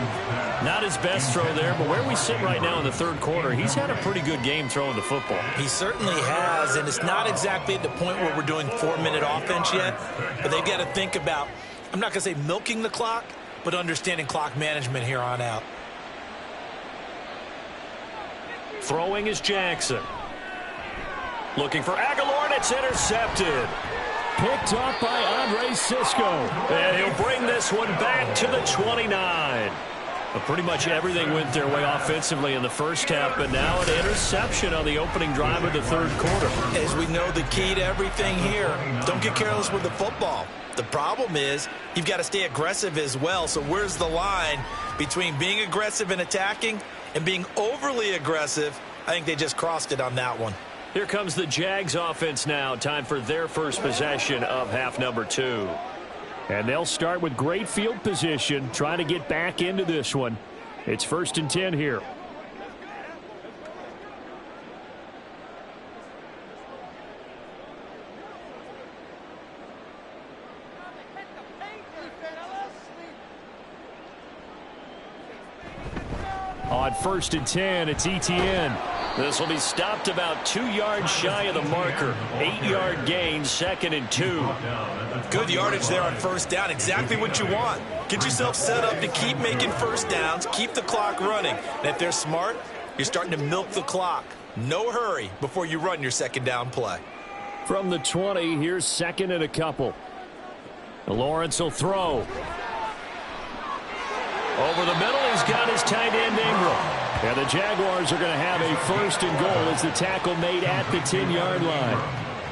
Not his best throw there, but where we sit right now in the third quarter, he's had a pretty good game throwing the football. He certainly has, and it's not exactly at the point where we're doing 4-minute offense yet, but they've got to think about, I'm not going to say milking the clock, but understanding clock management here on out. Throwing is Jackson. Looking for Aguilar, and it's intercepted. Picked up by Andre Cisco. And he'll bring this one back to the 29. But pretty much everything went their way offensively in the first half, but now an interception on the opening drive of the third quarter. As we know, the key to everything here, don't get careless with the football. The problem is you've got to stay aggressive as well. So where's the line between being aggressive and attacking and being overly aggressive? I think they just crossed it on that one. Here comes the Jags offense now. Time for their first possession of half number 2. And they'll start with great field position, trying to get back into this one. It's 1st and 10 here. On 1st and 10, it's Etienne. This will be stopped about 2 yards shy of the marker. 8-yard gain, 2nd and 2. Good yardage there on 1st down. Exactly what you want. Get yourself set up to keep making 1st downs, keep the clock running. And if they're smart, you're starting to milk the clock. No hurry before you run your 2nd down play. From the 20, here's 2nd and a couple. Lawrence will throw. Over the middle, he's got his tight end Ingram. And the Jaguars are going to have a 1st and goal as the tackle made at the 10-yard line.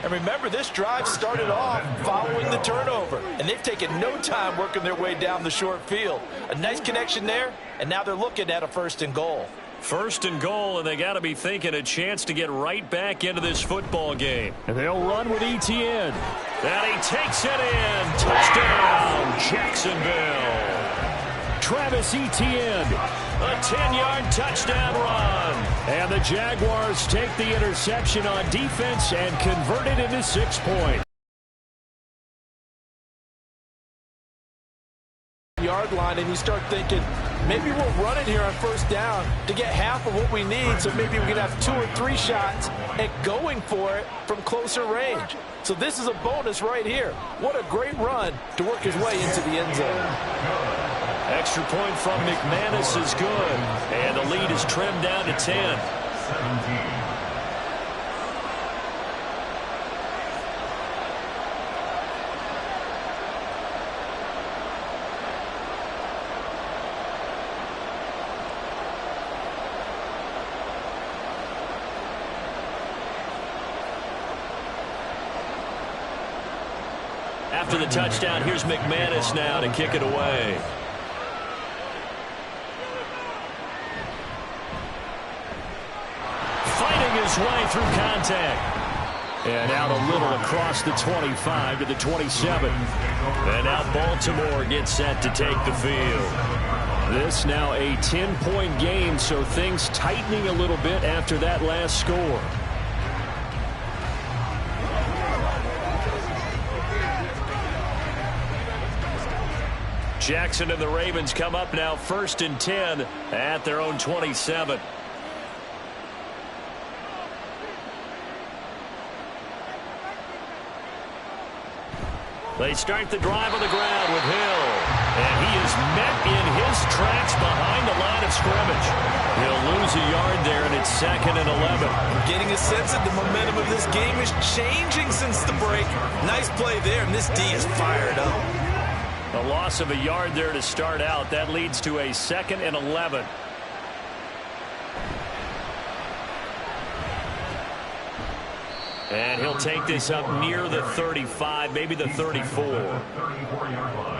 And remember, this drive started off following the turnover. And they've taken no time working their way down the short field. A nice connection there, and now they're looking at a 1st and goal. 1st and goal, and they got to be thinking a chance to get right back into this football game. And they'll run with Etienne. And he takes it in. Touchdown, Jacksonville. Travis Etienne, a 10-yard touchdown run. And the Jaguars take the interception on defense and convert it into 6 points. Yard line, and you start thinking, maybe we'll run it here on 1st down to get half of what we need, so maybe we can have 2 or 3 shots at going for it from closer range. So this is a bonus right here. What a great run to work his way into the end zone. Extra point from McManus is good, and the lead is trimmed down to 10. 17. After the touchdown, here's McManus now to kick it away. Fighting his way through contact. And out a little across the 25 to the 27. And now Baltimore gets set to take the field. This now a 10-point game, so things tightening a little bit after that last score. Jackson and the Ravens come up now 1st and 10 at their own 27. They start the drive on the ground with Hill. And he is met in his tracks behind the line of scrimmage. He'll lose a yard there, and it's 2nd and 11. I'm getting a sense that the momentum of this game is changing since the break. Nice play there, and this D is fired up. A loss of a yard there to start out. That leads to a 2nd and 11. And he'll take this up near the 35, maybe the 34.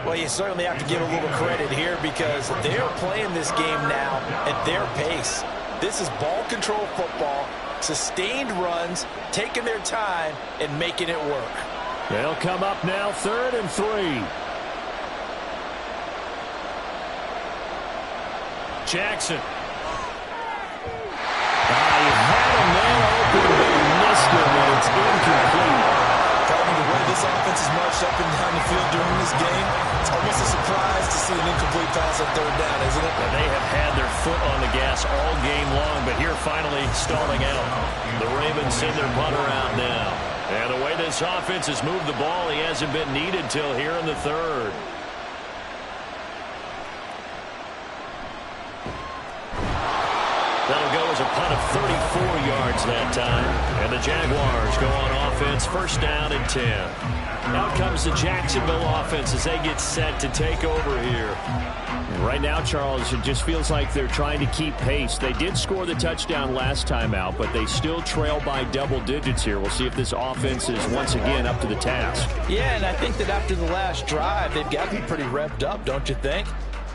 Well, you certainly have to give a little credit here because they're playing this game now at their pace. This is ball control football, sustained runs, taking their time, and making it work. They'll come up now 3rd and 3. Jackson. He had a man open, but he missed him, and it's incomplete. Probably the way this offense is marched up and down the field during this game, it's almost a surprise to see an incomplete pass on 3rd down, isn't it? And they have had their foot on the gas all game long, but here finally stalling out. The Ravens send their punter out now. And the way this offense has moved the ball, he hasn't been needed till here in the 3rd. That'll go as a punt of 34 yards that time. And the Jaguars go on offense, first down and 10. Out comes the Jacksonville offense as they get set to take over here. Right now, Charles, it just feels like they're trying to keep pace. They did score the touchdown last time out, but they still trail by double digits here. We'll see if this offense is once again up to the task. Yeah, and I think that after the last drive, they've got to be pretty revved up, don't you think?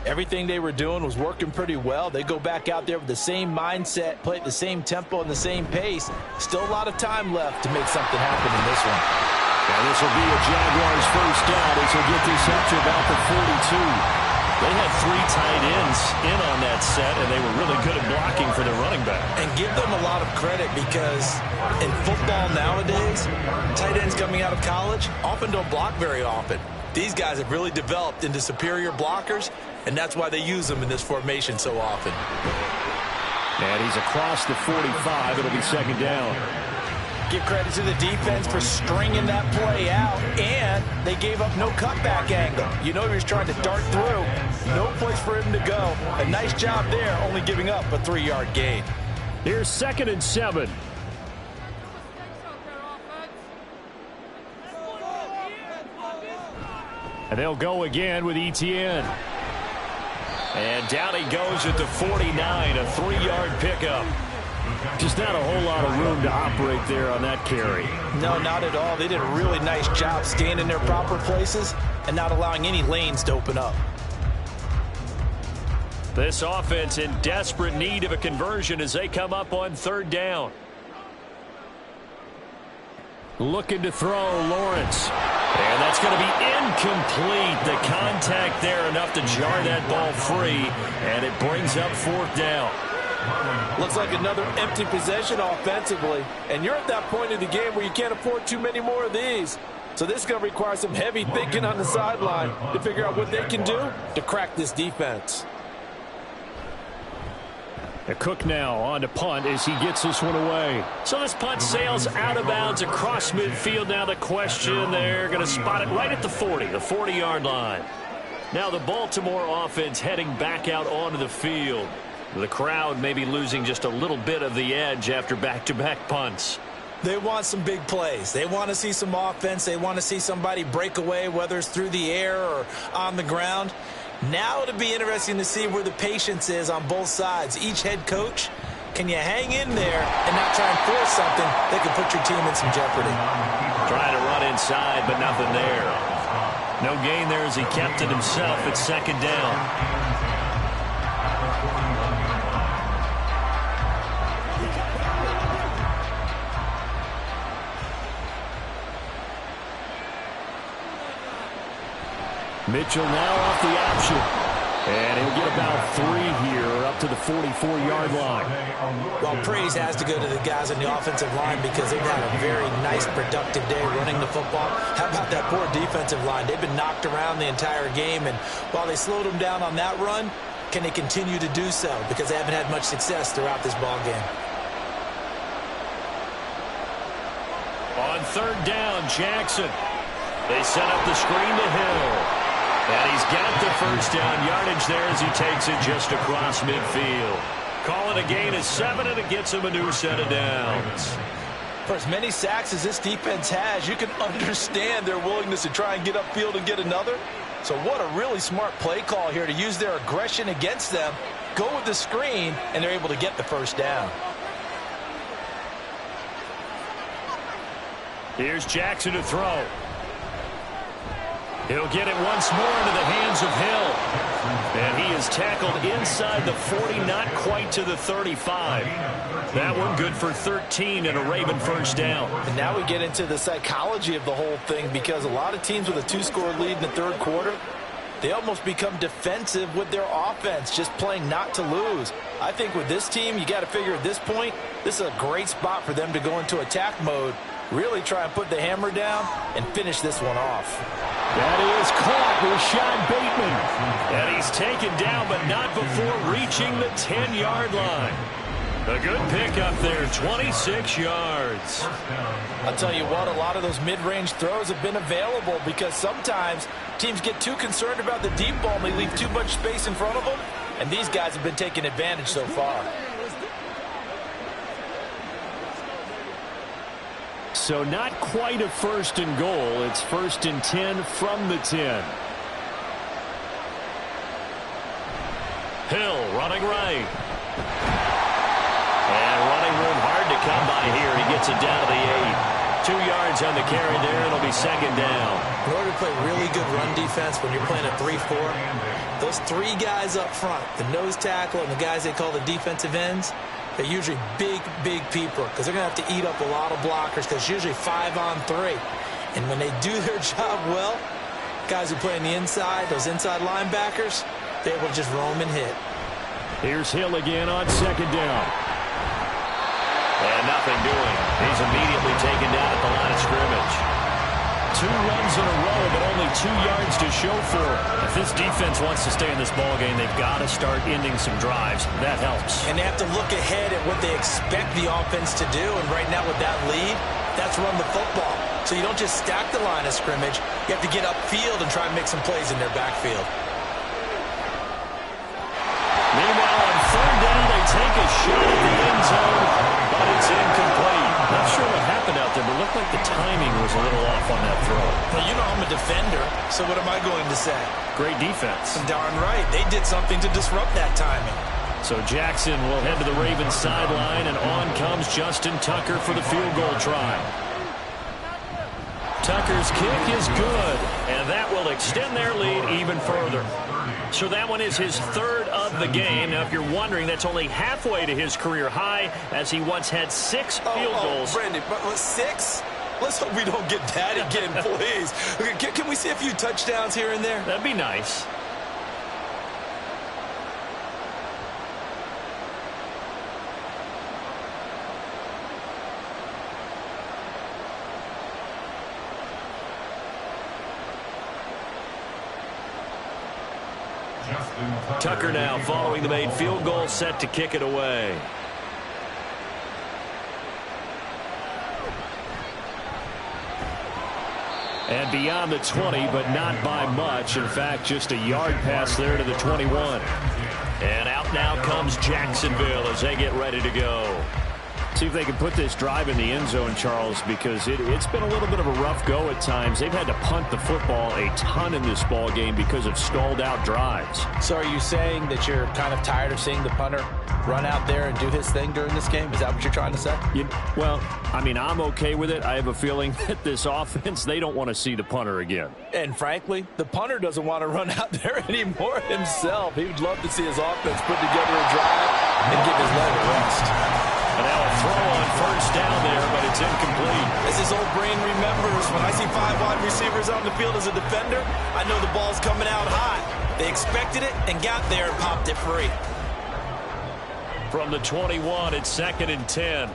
Everything they were doing was working pretty well. They go back out there with the same mindset, play at the same tempo and the same pace. Still a lot of time left to make something happen in this one. And this will be a Jaguars first down as they get this up to about the 42. They had 3 tight ends in on that set, and they were really good at blocking for their running back. And give them a lot of credit because in football nowadays, tight ends coming out of college often don't block very often. These guys have really developed into superior blockers, and that's why they use them in this formation so often. And he's across the 45. It'll be second down. Give credit to the defense for stringing that play out, and they gave up no cutback angle. You know he was trying to dart through. No place for him to go. A nice job there, only giving up a 3-yard gain. Here's 2nd and 7. And they'll go again with Etienne. And down he goes at the 49, a 3-yard pickup. Just not a whole lot of room to operate there on that carry. No, not at all. They did a really nice job staying in their proper places and not allowing any lanes to open up. This offense in desperate need of a conversion as they come up on 3rd down. Looking to throw, Lawrence. And that's going to be incomplete. The contact there enough to jar that ball free, and it brings up 4th down. Looks like another empty possession offensively, and you're at that point in the game where you can't afford too many more of these. So this is going to require some heavy thinking on the sideline to figure out what they can do to crack this defense. The Cook now on to punt as he gets this one away. So this punt sails out of bounds across midfield. Now the question, they're going to spot it right at the 40, the 40-yard line. Now the Baltimore offense heading back out onto the field. The crowd may be losing just a little bit of the edge after back-to-back punts. They want some big plays. They want to see some offense. They want to see somebody break away, whether it's through the air or on the ground. Now it'll be interesting to see where the patience is on both sides. Each head coach, can you hang in there and not try and force something that can put your team in some jeopardy? Trying to run inside, but nothing there. No gain there as he kept it himself at 2nd down. Mitchell now off the option. And he'll get about 3 here up to the 44-yard line. Well, praise has to go to the guys on the offensive line because they've had a very nice, productive day running the football. How about that poor defensive line? They've been knocked around the entire game, and while they slowed them down on that run, can they continue to do so? Because they haven't had much success throughout this ball game. On 3rd down, Jackson. They set up the screen to Hill. And he's got the first down yardage there as he takes it just across midfield. Call it a gain of 7, and it gets him a new set of downs. For as many sacks as this defense has, you can understand their willingness to try and get upfield and get another. So what a really smart play call here to use their aggression against them, go with the screen, and they're able to get the first down. Here's Jackson to throw. He'll get it once more into the hands of Hill. And he is tackled inside the 40, not quite to the 35. That one good for 13 and a Raven first down. And now we get into the psychology of the whole thing because a lot of teams with a 2-score lead in the 3rd quarter, they almost become defensive with their offense, just playing not to lose. I think with this team, you got to figure at this point, this is a great spot for them to go into attack mode, really try and put the hammer down and finish this one off. That is caught with Sean Bateman. And he's taken down, but not before reaching the 10-yard line. A good pickup there, 26 yards. I'll tell you what, a lot of those mid-range throws have been available because sometimes teams get too concerned about the deep ball and they leave too much space in front of them, and these guys have been taking advantage so far. So not quite a first and goal. It's 1st and 10 from the 10. Hill running right. And running room hard to come by here. He gets it down to the 8. 2 yards on the carry there. It'll be 2nd down. In order to play really good run defense when you're playing a 3-4, those 3 guys up front, the nose tackle and the guys they call the defensive ends, they're usually big people because they're going to have to eat up a lot of blockers because it's usually 5 on 3. And when they do their job well, guys who play on the inside, those inside linebackers, they're able to just roam and hit. Here's Hill again on 2nd down. And nothing doing. He's immediately taken down at the line of scrimmage. 2 runs in a row, but only 2 yards to show for it. If this defense wants to stay in this ballgame, they've got to start ending some drives. That helps. And they have to look ahead at what they expect the offense to do. And right now with that lead, that's run the football. So you don't just stack the line of scrimmage. You have to get upfield and try and make some plays in their backfield. Meanwhile, on 3rd down, they take a shot at the end zone, but it's incomplete. Not sure what happened out there, but it looked like the timing was a little off on that throw. Well, you know I'm a defender, so what am I going to say? Great defense. Darn right. They did something to disrupt that timing. So Jackson will head to the Ravens sideline, and on comes Justin Tucker for the field goal try. Tucker's kick is good, and that will extend their lead even further. So that one is his 3rd of the game. Now, if you're wondering, that's only halfway to his career high, as he once had 6 field goals. Brandon, but 6? Let's hope we don't get that again, please. Can we see a few touchdowns here and there? That'd be nice. Tucker now following the made field goal, set to kick it away. And beyond the 20, but not by much. In fact, just a yard pass there to the 21. And out now comes Jacksonville as they get ready to go. See if they can put this drive in the end zone, Charles, because it's been a little bit of a rough go at times. They've had to punt the football a ton in this ball game because of stalled out drives. So are you saying that you're kind of tired of seeing the punter run out there and do his thing during this game? Is that what you're trying to say? Well, I mean, I'm okay with it. I have a feeling that this offense, they don't want to see the punter again. And frankly, the punter doesn't want to run out there anymore himself. He would love to see his offense put together a drive and give his leg a rest. And now a throw on 1st down there, but it's incomplete. As his old brain remembers, when I see 5 wide receivers on the field as a defender, I know the ball's coming out high. They expected it and got there and popped it free. From the 21, it's 2nd and 10.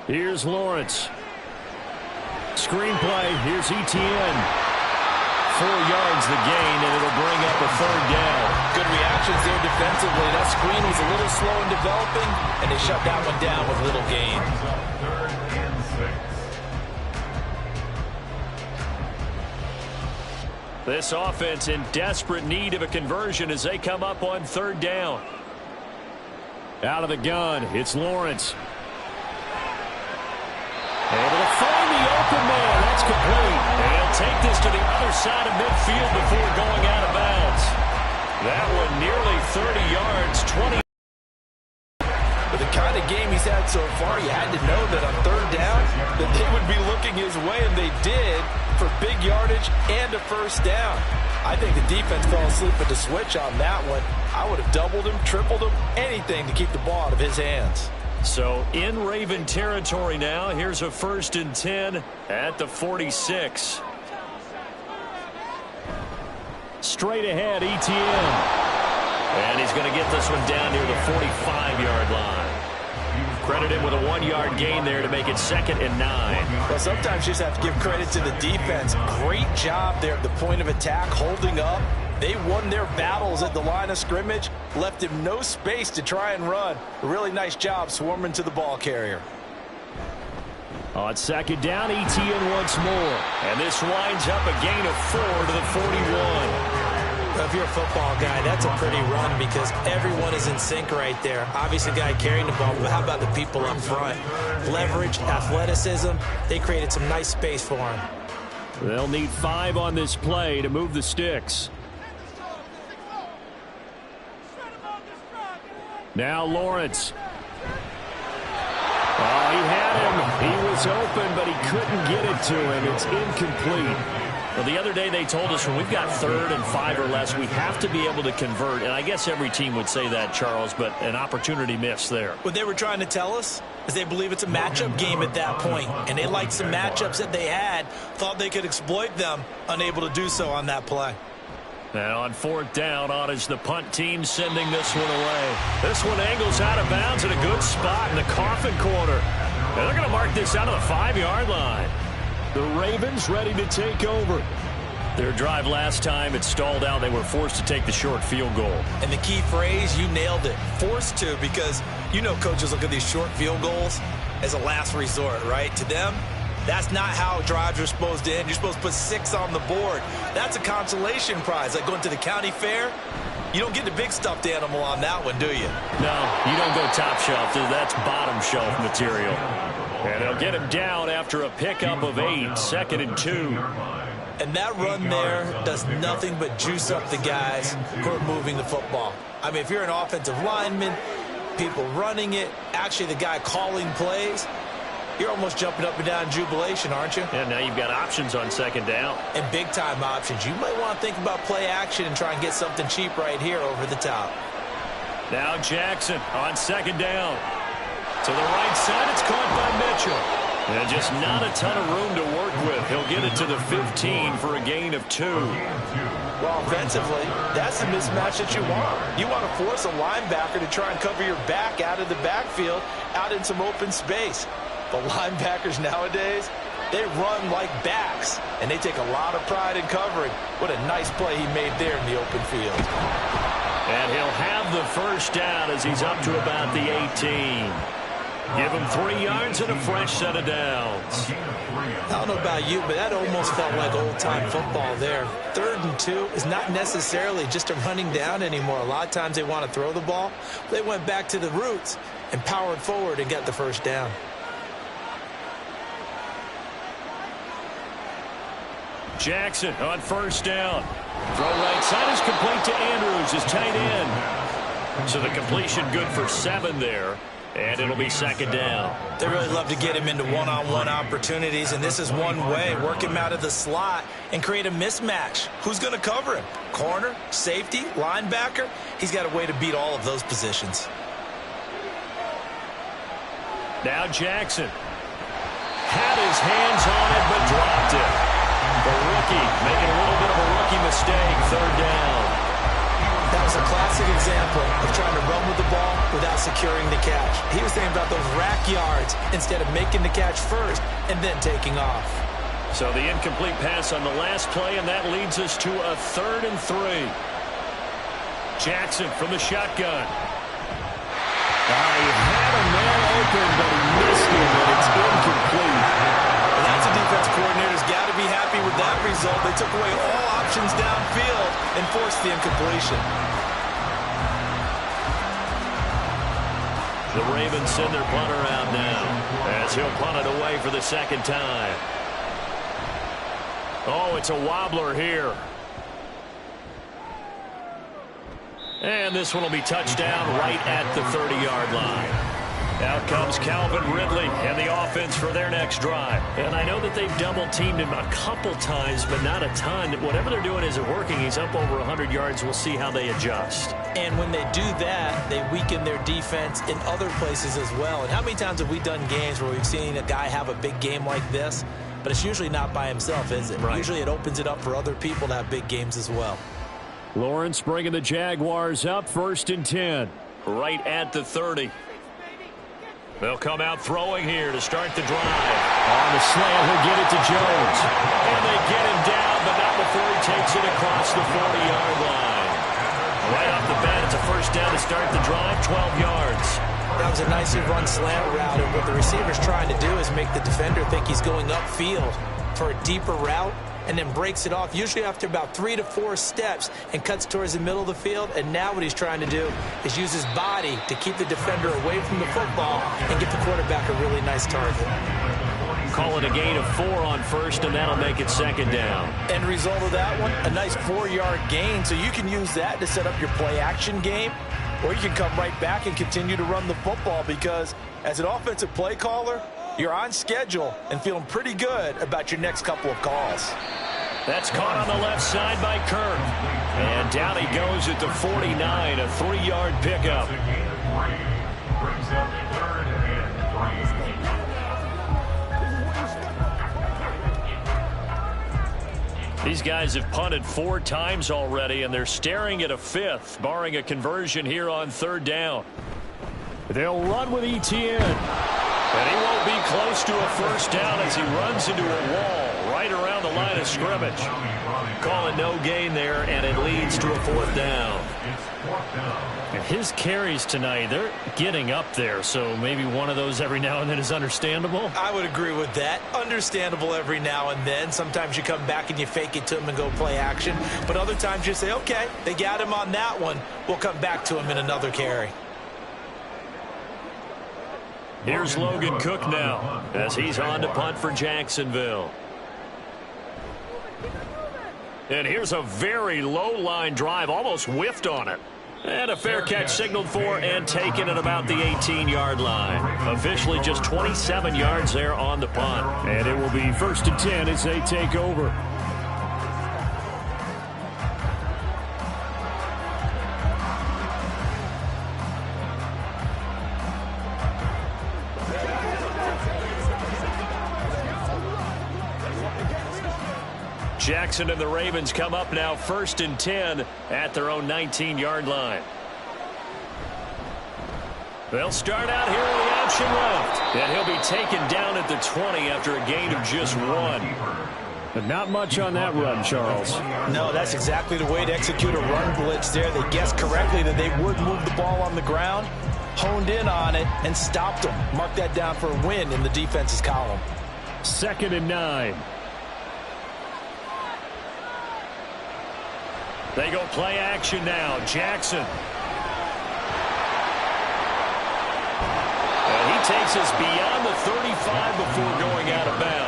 Here's Lawrence. Screenplay. Here's Etienne. 4 yards the gain, and it'll bring up a 3rd down. Good reactions there defensively. That screen was a little slow in developing, and they shut that one down with little gain. 3rd and 6. This offense in desperate need of a conversion as they come up on 3rd down. Out of the gun, it's Lawrence. Able to find the open man. That's complete. And he'll take this to the other side of midfield before going out of bounds. That one nearly 30 yards, 20. With the kind of game he's had so far, you had to know that on 3rd down that they would be looking his way, and they did, for big yardage and a 1st down. I think the defense fell asleep at the switch on that one. I would have doubled him, tripled him, anything to keep the ball out of his hands. So in Raven territory now. Here's a 1st and 10 at the 46. Straight ahead, Etienne. And he's going to get this one down near the 45-yard line. Credit him with a 1-yard gain there to make it 2nd and 9. Well, sometimes you just have to give credit to the defense. Great job there at the point of attack, holding up. They won their battles at the line of scrimmage, left him no space to try and run. A really nice job swarming to the ball carrier. On 2nd down, Etienne once more. And this winds up a gain of 4 to the 41. If you're a football guy, that's a pretty run because everyone is in sync right there. Obviously, the guy carrying the ball, but how about the people up front? Leverage, athleticism, they created some nice space for him. They'll need 5 on this play to move the sticks. Now Lawrence. Oh, he had him. He was open, but he couldn't get it to him. It's incomplete. Well, the other day they told us when we've got 3rd and 5 or less, we have to be able to convert. And I guess every team would say that, Charles, but an opportunity missed there. What they were trying to tell us is they believe it's a matchup game at that point, and they liked some matchups that they had, thought they could exploit them, unable to do so on that play. Now on 4th down, on is the punt team sending this one away. This one angles out of bounds at a good spot in the coffin corner. And they're going to mark this out of the 5-yard line. The Ravens ready to take over. Their drive last time, it stalled out. They were forced to take the short field goal. And the key phrase, you nailed it, forced to, because you know coaches look at these short field goals as a last resort, right? To them, that's not how drives are supposed to end. You're supposed to put 6 on the board. That's a consolation prize. Like going to the county fair, you don't get the big stuffed animal on that one, do you? No, you don't go top shelf. That's bottom shelf material. And they'll get him down after a pickup of 8, 2nd and 2. And that run there does nothing but juice up the guys who are moving the football. I mean, if you're an offensive lineman, people running it, actually the guy calling plays, you're almost jumping up and down in jubilation, aren't you? And now you've got options on 2nd down. And big-time options. You might want to think about play action and try and get something cheap right here over the top. Now Jackson on 2nd down. To the right side, it's caught by Mitchell. And just not a ton of room to work with. He'll get it to the 15 for a gain of 2. Well, offensively, that's the mismatch that you want. You want to force a linebacker to try and cover your back out of the backfield, out in some open space. But linebackers nowadays, they run like backs, and they take a lot of pride in covering. What a nice play he made there in the open field. And he'll have the 1st down as he's up to about the 18. Give him 3 yards and a fresh set of downs. I don't know about you, but that almost felt like old-time football there. 3rd and 2 is not necessarily just a running down anymore. A lot of times they want to throw the ball. They went back to the roots and powered forward and got the 1st down. Jackson on 1st down. Throw right side is complete to Andrews, his tight end. So the completion good for 7 there. And it'll be 2nd down. They really love to get him into one-on-one opportunities, and this is one way. Work him out of the slot and create a mismatch. Who's going to cover him? Corner, safety, linebacker? He's got a way to beat all of those positions. Now Jackson. Had his hands on it, but dropped it. The rookie making a little bit of a rookie mistake. 3rd down. That was a classic example of trying to run with the ball without securing the catch. He was thinking about those rack yards instead of making the catch first and then taking off. So the incomplete pass on the last play, and that leads us to a 3rd and 3. Jackson from the shotgun. He had a man open, but he missed it, and it's incomplete. And that's a defense coordinator's got to be happy with that result. They took away all options downfield and forced the incompletion. The Ravens send their punter out now as he'll punt it away for the 2nd time. Oh, it's a wobbler here. And this one will be touchdown right at the 30-yard line. Out comes Calvin Ridley and the offense for their next drive. And I know that they've double-teamed him a couple times, but not a ton. Whatever they're doing isn't working. He's up over 100 yards. We'll see how they adjust. And when they do that, they weaken their defense in other places as well. And how many times have we done games where we've seen a guy have a big game like this? But it's usually not by himself, is it? Right. Usually it opens it up for other people to have big games as well. Lawrence bringing the Jaguars up 1st and 10. Right at the 30. They'll come out throwing here to start the drive. On the slant, he'll get it to Jones. And they get him down, but not before he takes it across the 40-yard line. Right off the bat, it's a 1st down to start the drive, 12 yards. That was a nicely run slant route, and what the receiver's trying to do is make the defender think he's going upfield for a deeper route, and then breaks it off, usually after about 3 to 4 steps, and cuts towards the middle of the field. And now what he's trying to do is use his body to keep the defender away from the football and get the quarterback a really nice target. Call it a gain of 4 on first, and that'll make it 2nd down. End result of that one, a nice 4-yard gain. So you can use that to set up your play-action game, or you can come right back and continue to run the football, because as an offensive play caller, you're on schedule and feeling pretty good about your next couple of calls. That's caught on the left side by Kirk. And down he goes at the 49, a 3-yard pickup. Brings up 3rd and 3. These guys have punted 4 times already, and they're staring at a 5th, barring a conversion here on 3rd down. They'll run with Etienne. And he won't be close to a first down as he runs into a wall right around the line of scrimmage. Call it no gain there, and it leads to a 4th down. And his carries tonight, they're getting up there, so maybe one of those every now and then is understandable. I would agree with that. Understandable every now and then. Sometimes you come back and you fake it to him and go play action. But other times you say, okay, they got him on that one. We'll come back to him in another carry. Here's Logan Cook now as he's on to punt for Jacksonville. And here's a very low-line drive, almost whiffed on it. And a fair catch signaled for and taken at about the 18-yard line. Officially just 27 yards there on the punt. And it will be 1st and 10 as they take over. Jackson and the Ravens come up now 1st and 10 at their own 19-yard line. They'll start out here in the option left. And he'll be taken down at the 20 after a gain of just 1. But not much on that run, Charles. No, that's exactly the way to execute a run blitz there. They guessed correctly that they would move the ball on the ground, honed in on it, and stopped them. Mark that down for a win in the defense's column. 2nd and 9. They go play action now. Jackson. And he takes us beyond the 35 before going out of bounds.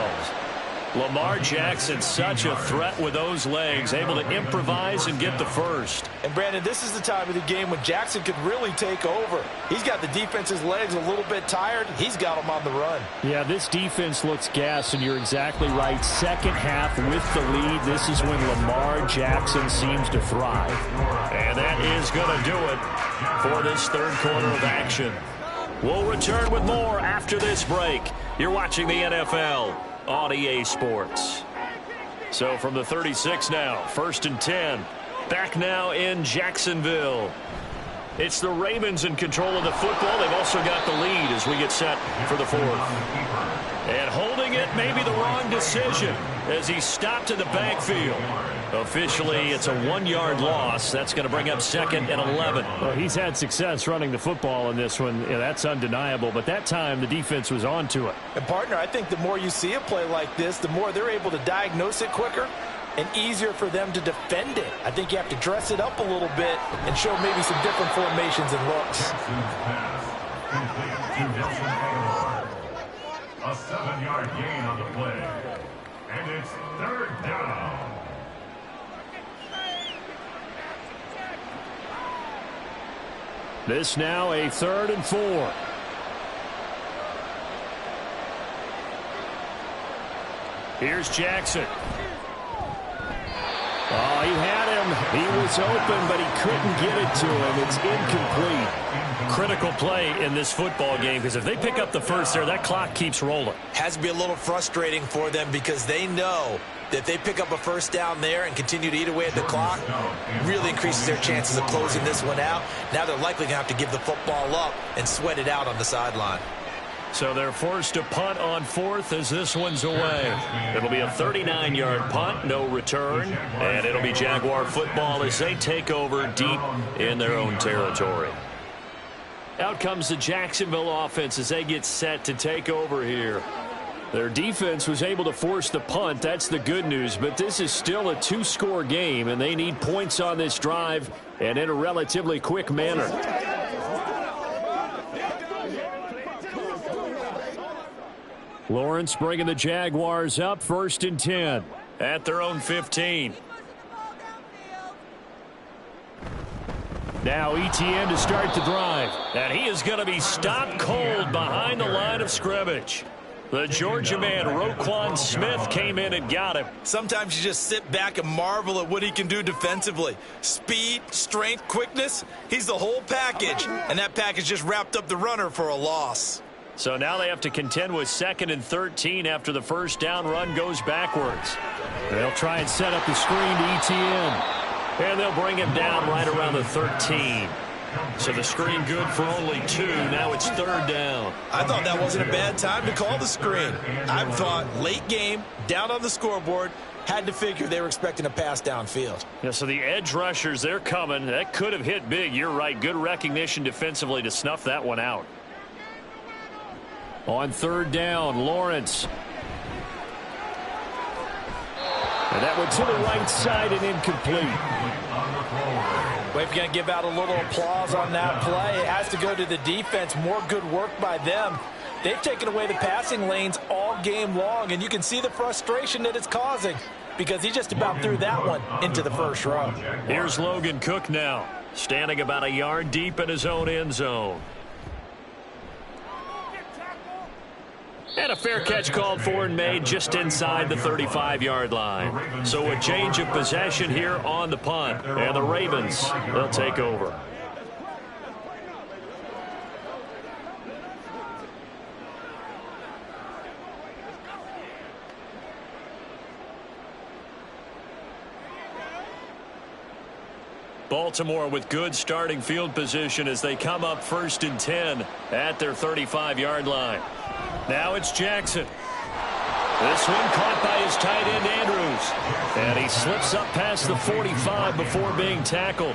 Lamar Jackson, such a threat with those legs, able to improvise and get the first. And, Brandon, this is the time of the game when Jackson could really take over. He's got the defense's legs a little bit tired. He's got them on the run. Yeah, this defense looks gassed, and you're exactly right. 2nd half with the lead. This is when Lamar Jackson seems to thrive. And that is going to do it for this 3rd quarter of action. We'll return with more after this break. You're watching the NFL on EA Sports. So from the 36 now, 1st and 10. Back now in Jacksonville. It's the Ravens in control of the football. They've also got the lead as we get set for the 4th. And holding it may be the wrong decision as he stopped in the backfield. Officially, it's a 1-yard loss. That's going to bring up 2nd and 11. Well, he's had success running the football in this one. Yeah, that's undeniable. But that time, the defense was on to it. And, partner, I think the more you see a play like this, the more they're able to diagnose it quicker and easier for them to defend it. I think you have to dress it up a little bit and show maybe some different formations and looks. A 7-yard gain on the play. And it's 3rd down. This now a 3rd and 4. Here's Jackson. Oh, he had him. He was open, but he couldn't get it to him. It's incomplete. Critical play in this football game, because if they pick up the first there, that clock keeps rolling. Has to be a little frustrating for them because they know that if they pick up a first down there and continue to eat away at the clock, really increases their chances of closing this one out. Now they're likely going to have to give the football up and sweat it out on the sideline. So they're forced to punt on 4th as this one's away. It'll be a 39-yard punt, no return, and it'll be Jaguar football as they take over deep in their own territory. Out comes the Jacksonville offense as they get set to take over here. Their defense was able to force the punt. That's the good news. But this is still a two-score game, and they need points on this drive and in a relatively quick manner. Lawrence bringing the Jaguars up 1st and 10 at their own 15. Now Etienne to start the drive. And he is going to be stopped cold behind the line of scrimmage. The Georgia man, Roquan Smith, came in and got him. Sometimes you just sit back and marvel at what he can do defensively. Speed, strength, quickness, he's the whole package. And that package just wrapped up the runner for a loss. So now they have to contend with 2nd and 13 after the first down run goes backwards. They'll try and set up the screen to Etienne. And they'll bring him down right around the 13. So the screen good for only 2. Now it's 3rd down. I thought that wasn't a bad time to call the screen. I thought late game, down on the scoreboard, had to figure they were expecting a pass downfield. Yeah, so the edge rushers, they're coming. That could have hit big. You're right. Good recognition defensively to snuff that one out. On 3rd down, Lawrence. And that one to the right side and incomplete. Well, if you're going to give out a little applause on that play, it has to go to the defense. More good work by them. They've taken away the passing lanes all game long, and you can see the frustration that it's causing because he just about threw that one into the first row. Here's Logan Cook now, standing about a yard deep in his own end zone. And a fair catch called for and made just inside the 35-yard line. So a change of possession here on the punt. And the Ravens, they'll take over. Baltimore with good starting field position as they come up 1st and 10 at their 35-yard line. Now it's Jackson. This one caught by his tight end, Andrews. And he slips up past the 45 before being tackled.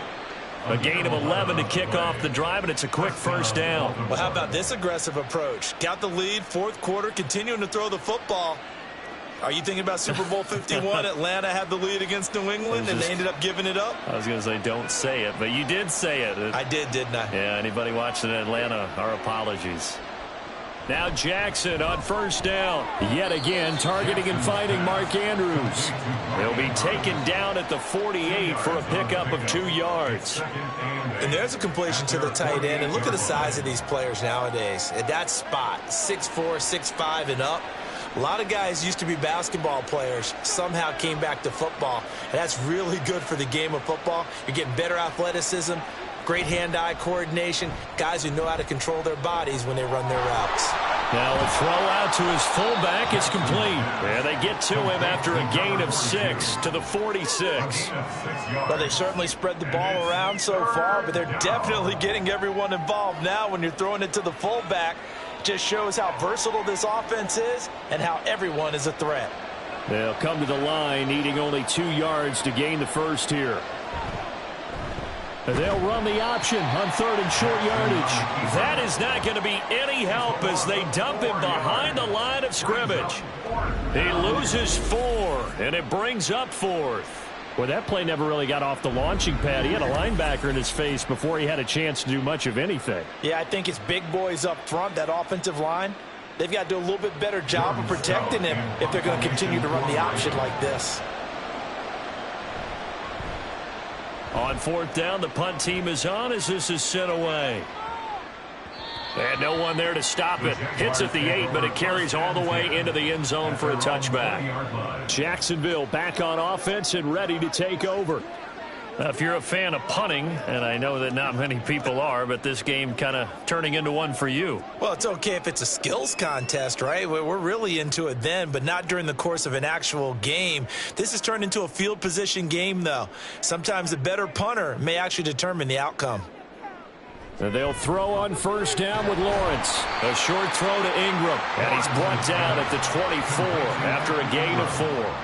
A gain of 11 to kick off the drive, and it's a quick first down. Well, how about this aggressive approach? Got the lead, 4th quarter, continuing to throw the football. Are you thinking about Super Bowl 51? Atlanta had the lead against New England, and they ended up giving it up? I was going to say don't say it, but you did say it. I did, didn't I? Yeah, anybody watching Atlanta, our apologies. Now Jackson on 1st down. Yet again, targeting and finding Mark Andrews. He'll be taken down at the 48 for a pickup of 2 yards. And there's a completion to the tight end. And look at the size of these players nowadays. At that spot, 6'4", 6'5", and up. A lot of guys used to be basketball players, somehow came back to football. And that's really good for the game of football. You're getting better athleticism, great hand-eye coordination, guys who know how to control their bodies when they run their routes. Now a throw out to his fullback. It's complete. And they get to him after a gain of 6 to the 46. Well, they certainly spread the ball around so far, but they're definitely getting everyone involved now when you're throwing it to the fullback. Just shows how versatile this offense is and how everyone is a threat. They'll come to the line, needing only 2 yards to gain the first here. They'll run the option on 3rd and short yardage. That is not going to be any help as they dump him behind the line of scrimmage. He loses 4, and it brings up 4th. Well, that play never really got off the launching pad. He had a linebacker in his face before he had a chance to do much of anything. Yeah, I think it's big boys up front, that offensive line. They've got to do a little bit better job of protecting him if they're going to continue to run the option like this. On 4th down, the punt team is on as this is sent away. And no one there to stop it. Hits at the 8, but it carries all the way into the end zone for a touchback. Jacksonville back on offense and ready to take over. Now, if you're a fan of punting, and I know that not many people are, but this game kind of turning into one for you. Well, it's okay if it's a skills contest, right? We're really into it then, but not during the course of an actual game. This has turned into a field position game, though. Sometimes the better punter may actually determine the outcome. And they'll throw on 1st down with Lawrence. A short throw to Ingram, and he's brought down at the 24 after a gain of 4.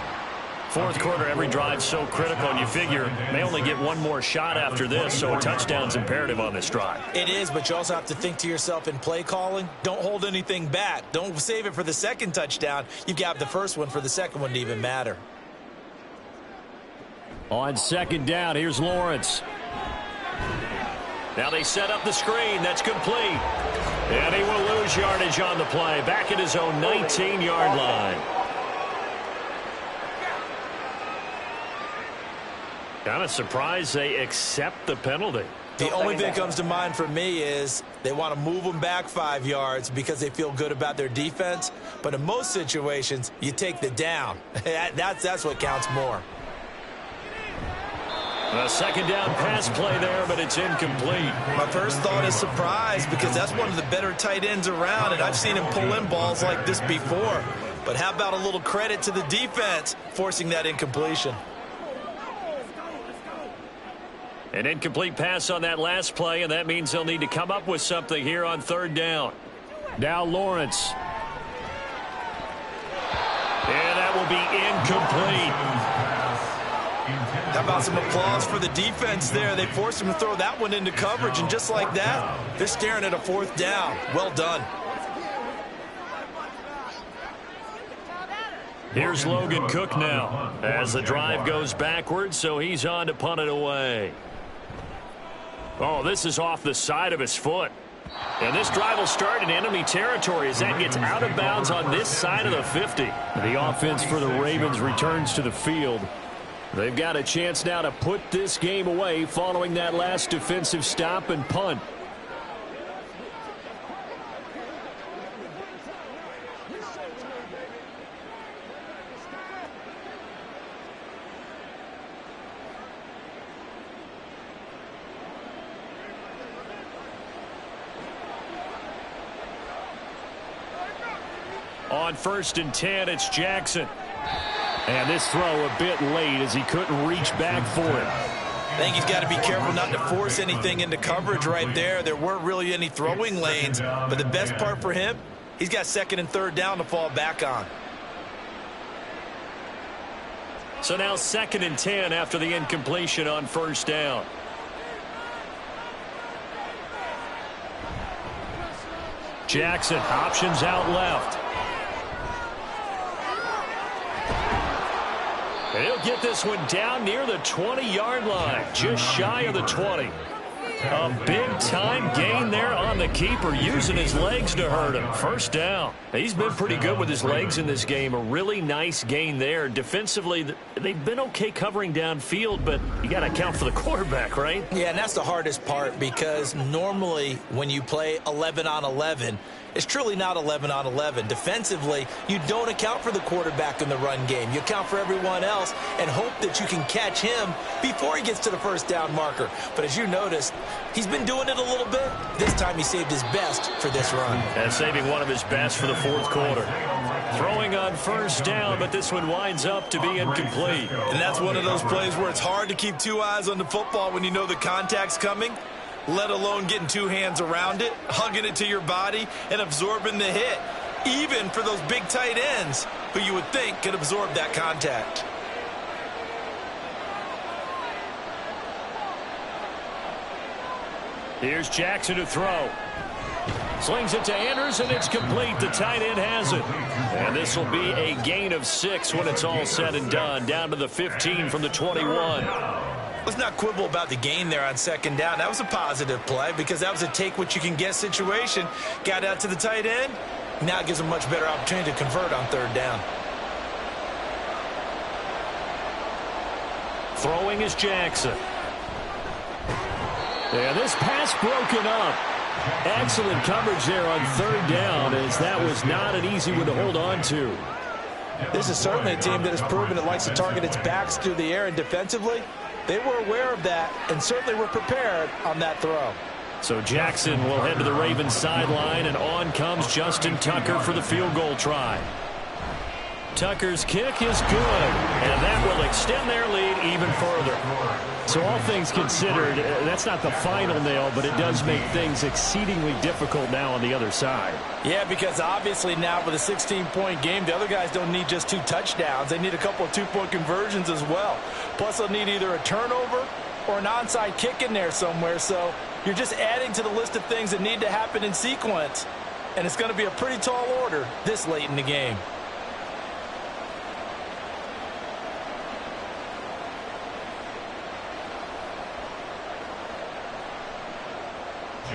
Fourth quarter, every drive's so critical, and you figure they only get one more shot after this, so a touchdown's imperative on this drive. It is, but you also have to think to yourself in play calling, don't hold anything back. Don't save it for the second touchdown. You've got the first one for the second one to even matter. On second down, here's Lawrence. Now they set up the screen. That's complete. And he will lose yardage on the play. Back at his own 19-yard line. Kind of surprised they accept the penalty. The only thing that comes to mind for me is they want to move them back 5 yards because they feel good about their defense. But in most situations, you take the down. That's what counts more. A second down pass play there, but it's incomplete. My first thought is surprise because that's one of the better tight ends around, and I've seen him pull in balls like this before. But how about a little credit to the defense forcing that incompletion? An incomplete pass on that last play, and that means they'll need to come up with something here on third down. Now Lawrence. And that will be incomplete. How about some applause for the defense there? They forced him to throw that one into coverage, and just like that, they're staring at a fourth down. Well done. Here's Logan Cook now as the drive goes backwards, so he's on to punt it away. Oh, this is off the side of his foot. And this drive will start in enemy territory as that gets out of bounds on this side of the 50. The offense for the Ravens returns to the field. They've got a chance now to put this game away following that last defensive stop and punt. On 1st and 10, it's Jackson. And this throw a bit late as he couldn't reach back for it. I think he's got to be careful not to force anything into coverage right there. There weren't really any throwing lanes, but the best part for him, he's got second and third down to fall back on. So now 2nd and 10 after the incompletion on 1st down. Jackson options out left. He'll get this one down near the 20-yard line, just shy of the 20. A big-time gain there on the keeper, using his legs to hurt him. 1st down. He's been pretty good with his legs in this game. A really nice gain there. Defensively, they've been okay covering downfield, but you got to account for the quarterback, right? Yeah, and that's the hardest part because normally when you play 11 on 11, it's truly not 11 on 11. Defensively, you don't account for the quarterback in the run game. You account for everyone else and hope that you can catch him before he gets to the 1st down marker. But as you noticed, he's been doing it a little bit. This time he saved his best for this run. And saving one of his best for the 4th quarter. Throwing on 1st down, but this one winds up to be incomplete. And that's one of those plays where it's hard to keep 2 eyes on the football when you know the contact's coming, let alone getting 2 hands around it, hugging it to your body, and absorbing the hit, even for those big tight ends who you would think could absorb that contact. Here's Jackson to throw. Slings it to Anders, and it's complete. The tight end has it. And this will be a gain of 6 when it's all said and done, down to the 15 from the 21. Let's not quibble about the gain there on 2nd down. That was a positive play because that was a take-what-you-can-get situation. Got out to the tight end. Now it gives them a much better opportunity to convert on 3rd down. Throwing is Jackson. And this pass broken up. Excellent coverage there on 3rd down, as that was not an easy one to hold on to. This is certainly a team that has proven it likes to target its backs through the air, and defensively, they were aware of that and certainly were prepared on that throw. So Jackson will head to the Ravens sideline, and on comes Justin Tucker for the field goal try. Tucker's kick is good, and that will extend their lead even further. So all things considered, that's not the final nail, but it does make things exceedingly difficult now on the other side. Yeah, because obviously now with a 16-point game, the other guys don't need just 2 touchdowns. They need a couple of 2-point conversions as well. Plus, they'll need either a turnover or an onside kick in there somewhere. So you're just adding to the list of things that need to happen in sequence. And it's going to be a pretty tall order this late in the game.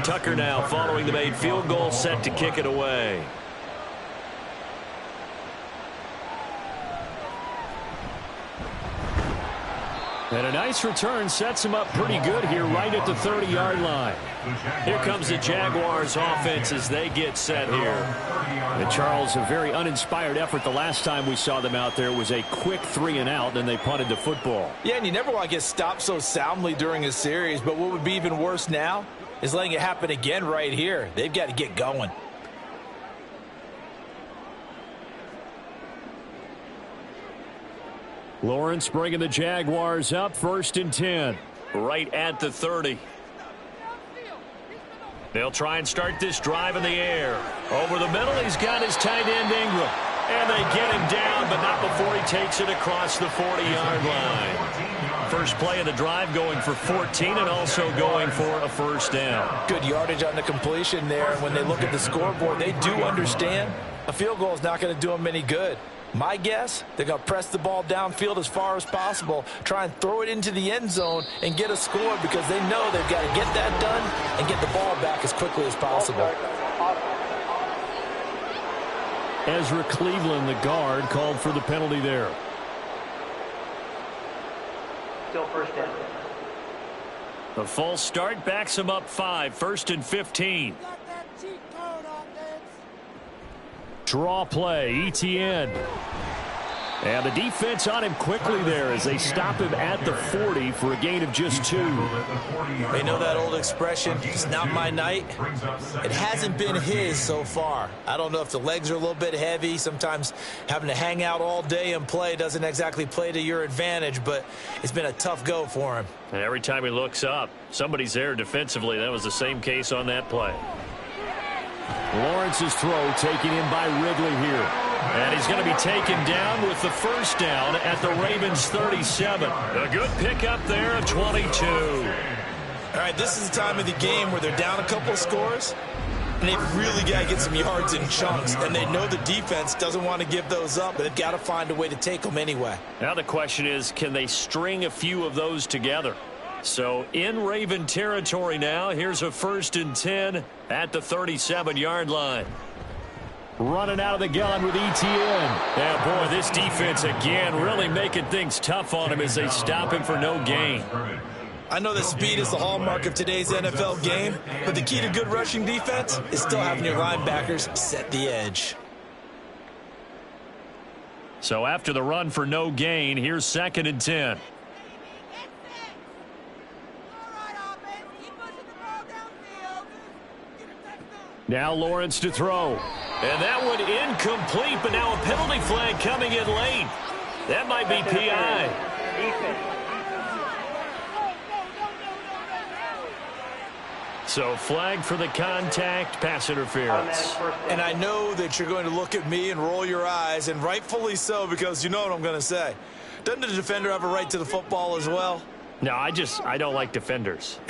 Tucker now following the made field goal, set to kick it away. And a nice return sets him up pretty good here right at the 30-yard line. Here comes the Jaguars offense as they get set here. And Charles, a very uninspired effort the last time we saw them out there was a quick 3-and-out, and they punted the football. Yeah, and you never want to get stopped so soundly during a series, but what would be even worse now is letting it happen again right here. They've got to get going. Lawrence bringing the Jaguars up, 1st and 10. Right at the 30. They'll try and start this drive in the air. Over the middle, he's got his tight end Ingram. And they get him down, but not before he takes it across the 40-yard line. First play of the drive going for 14 and also going for a 1st down. Good yardage on the completion there. And when they look at the scoreboard, they do understand a field goal is not going to do them any good. My guess, they're going to press the ball downfield as far as possible, try and throw it into the end zone and get a score because they know they've got to get that done and get the ball back as quickly as possible. Ezra Cleveland, the guard, called for the penalty there. Still 1st down. The false start backs him up 5, 1st and 15. Draw play, Etienne. And the defense on him quickly there as they stop him at the 40 for a gain of just 2. They know that old expression, it's not my night. It hasn't been his so far. I don't know if the legs are a little bit heavy. Sometimes having to hang out all day and play doesn't exactly play to your advantage, but it's been a tough go for him. And every time he looks up, somebody's there defensively. That was the same case on that play. Lawrence's throw taken in by Ridley here. And he's going to be taken down with the 1st down at the Ravens 37. A good pickup there at 22. All right, this is the time of the game where they're down a couple of scores, and they've really got to get some yards in chunks, and they know the defense doesn't want to give those up, but they've got to find a way to take them anyway. Now the question is, can they string a few of those together? So in Raven territory now, here's a 1st and 10 at the 37-yard line. Running out of the gun with Etienne. Yeah, boy, this defense again really making things tough on him as they stop him for no gain. I know that speed is the hallmark of today's NFL game, but the key to good rushing defense is still having your linebackers set the edge. So after the run for no gain, here's 2nd and 10. Now Lawrence to throw. And that one incomplete, but now a penalty flag coming in late. That might be PI. So flag for the contact, pass interference. And I know that you're going to look at me and roll your eyes, and rightfully so, because you know what I'm going to say. Doesn't the defender have a right to the football as well? No, I don't like defenders.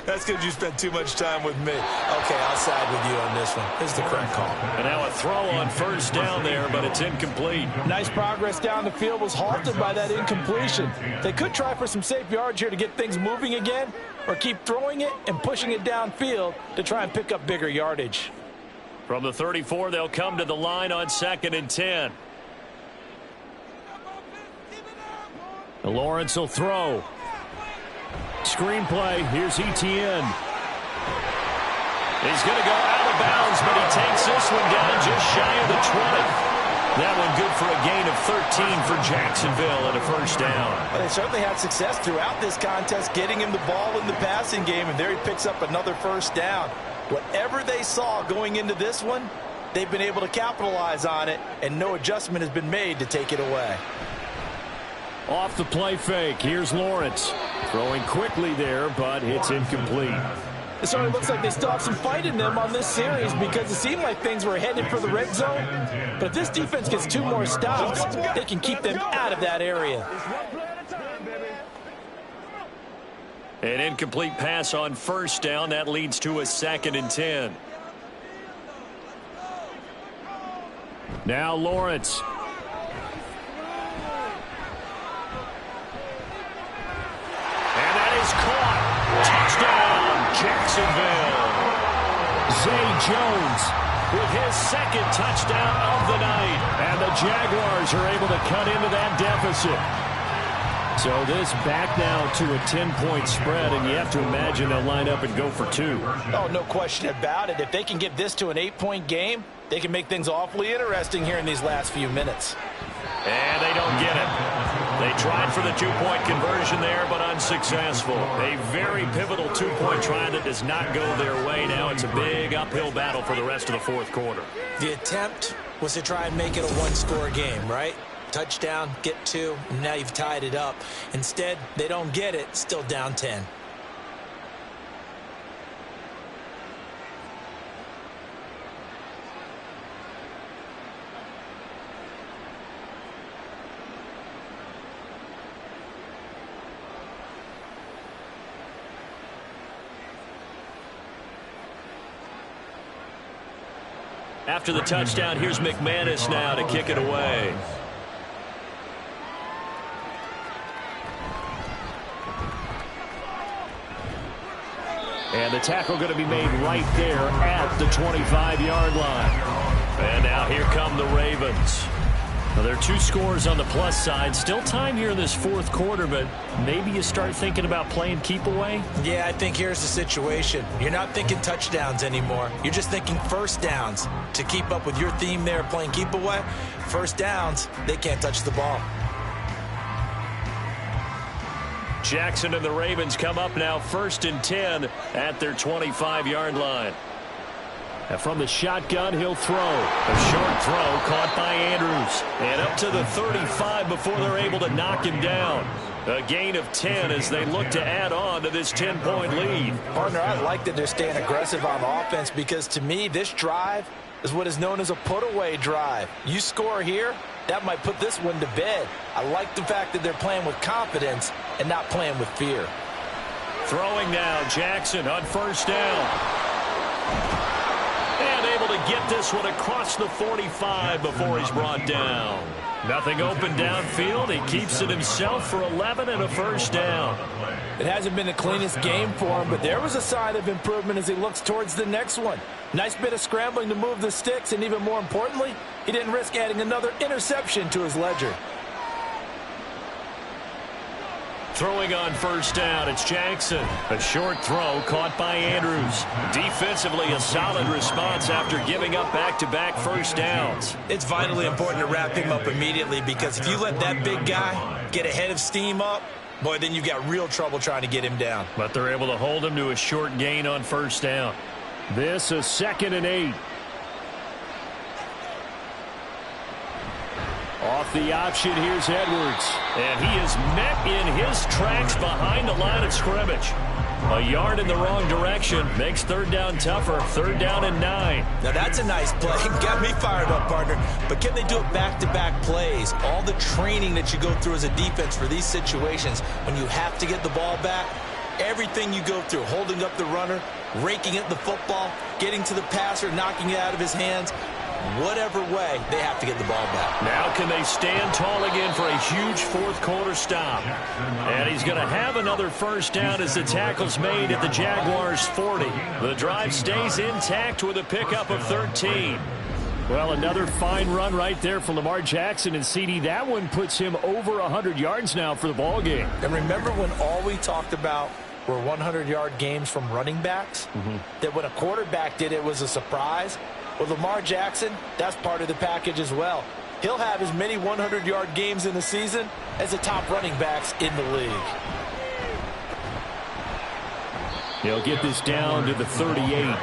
That's because you spent too much time with me. Okay, I'll side with you on this one. This is the correct call. And now a throw on 1st down there, but it's incomplete. Nice progress down the field was halted by that incompletion. They could try for some safe yards here to get things moving again, or keep throwing it and pushing it downfield to try and pick up bigger yardage. From the 34, they'll come to the line on 2nd and 10. Lawrence will throw. Screenplay. Here's Etienne. He's going to go out of bounds, but he takes this one down just shy of the 20. That one good for a gain of 13 for Jacksonville and a 1st down. Well, they certainly had success throughout this contest getting him the ball in the passing game, and there he picks up another 1st down. Whatever they saw going into this one, they've been able to capitalize on it, and no adjustment has been made to take it away. Off the play fake, here's Lawrence. Throwing quickly there, but it's incomplete. It certainly looks like they still have some fight in them on this series because it seemed like things were headed for the red zone. But if this defense gets 2 more stops, they can keep them out of that area. An incomplete pass on first down. That leads to a 2nd and 10. Now Lawrence. And that is caught. Touchdown, Jacksonville. Zay Jones With his 2nd touchdown of the night. And the Jaguars are able to cut into that deficit. So this back now to a 10-point spread, and you have to imagine they'll line up and go for 2. Oh, no question about it. If they can get this to an 8-point game, they can make things awfully interesting here in these last few minutes. And they don't get it. They tried for the 2-point conversion there, but unsuccessful. A very pivotal 2-point try that does not go their way. Now it's a big uphill battle for the rest of the 4th quarter. The attempt was to try and make it a 1-score game, right? Touchdown, get 2, and now you've tied it up. Instead, they don't get it, still down 10. After the touchdown, here's McManus now to kick it away. And the tackle going to be made right there at the 25-yard line. And now here come the Ravens. Well, there are 2 scores on the plus side. Still time here in this 4th quarter, but maybe you start thinking about playing keep away? Yeah, I think here's the situation. You're not thinking touchdowns anymore. You're just thinking first downs. To keep up with your theme there, playing keep away, first downs, they can't touch the ball. Jackson and the Ravens come up now 1st and 10 at their 25-yard line. And from the shotgun, he'll throw. A short throw caught by Andrews. And up to the 35 before they're able to knock him down. A gain of 10 as they look to add on to this 10-point lead. Partner, I like that they're staying aggressive on offense because to me, this drive is what is known as a put-away drive. You score here, that might put this one to bed. I like the fact that they're playing with confidence and not playing with fear. Throwing now, Jackson on first down. And able to get this one across the 45 before he's brought down. Nothing open downfield. He keeps it himself for 11 and a first down. It hasn't been the cleanest game for him, but there was a sign of improvement as he looks towards the next one. Nice bit of scrambling to move the sticks, and even more importantly, he didn't risk adding another interception to his ledger. Throwing on first down, it's Jackson. A short throw caught by Andrews. Defensively, a solid response after giving up back-to-back first downs. It's vitally important to wrap him up immediately because if you let that big guy get a head of steam up, boy, then you've got real trouble trying to get him down. But they're able to hold him to a short gain on first down. This is 2nd and 8. Off the option, here's Edwards. And he is met in his tracks behind the line of scrimmage. A yard in the wrong direction makes 3rd down tougher. 3rd down and 9. Now that's a nice play. Got me fired up, partner. But can they do it back-to-back plays? All the training that you go through as a defense for these situations, when you have to get the ball back, everything you go through, holding up the runner, raking at the football, getting to the passer, knocking it out of his hands, whatever way, they have to get the ball back. Now can they stand tall again for a huge 4th quarter stop? And he's going to have another first down as the tackle's made at the Jaguars 40. The drive stays intact with a pickup of 13. Well, another fine run right there for Lamar Jackson and CD. That one puts him over 100 yards now for the ball game. And remember when all we talked about were 100-yard games from running backs? That when a quarterback did it was a surprise? Well, Lamar Jackson, that's part of the package as well. He'll have as many 100-yard games in the season as the top running backs in the league. He'll get this down to the 38.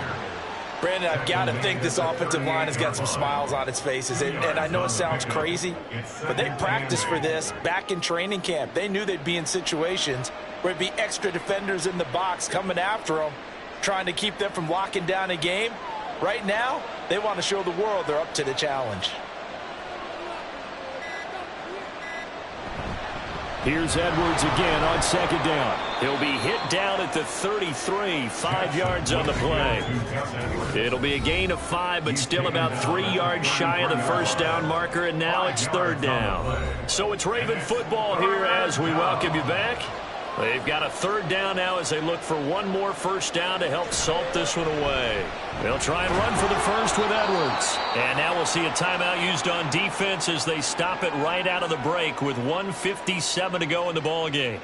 Brandon, I've got to think this offensive line has got some smiles on its faces. And I know it sounds crazy, but they practiced for this back in training camp. They knew they'd be in situations where it'd be extra defenders in the box coming after them, trying to keep them from locking down a game. Right now, they want to show the world they're up to the challenge. Here's Edwards again on second down. He'll be hit down at the 33, 5 yards on the play. It'll be a gain of 5, but still about 3 yards shy of the first down marker, and now it's third down. So it's Raven football here as we welcome you back. They've got a third down now as they look for one more first down to help salt this one away. They'll try and run for the first with Edwards. And now we'll see a timeout used on defense as they stop it right out of the break with 1:57 to go in the ball game.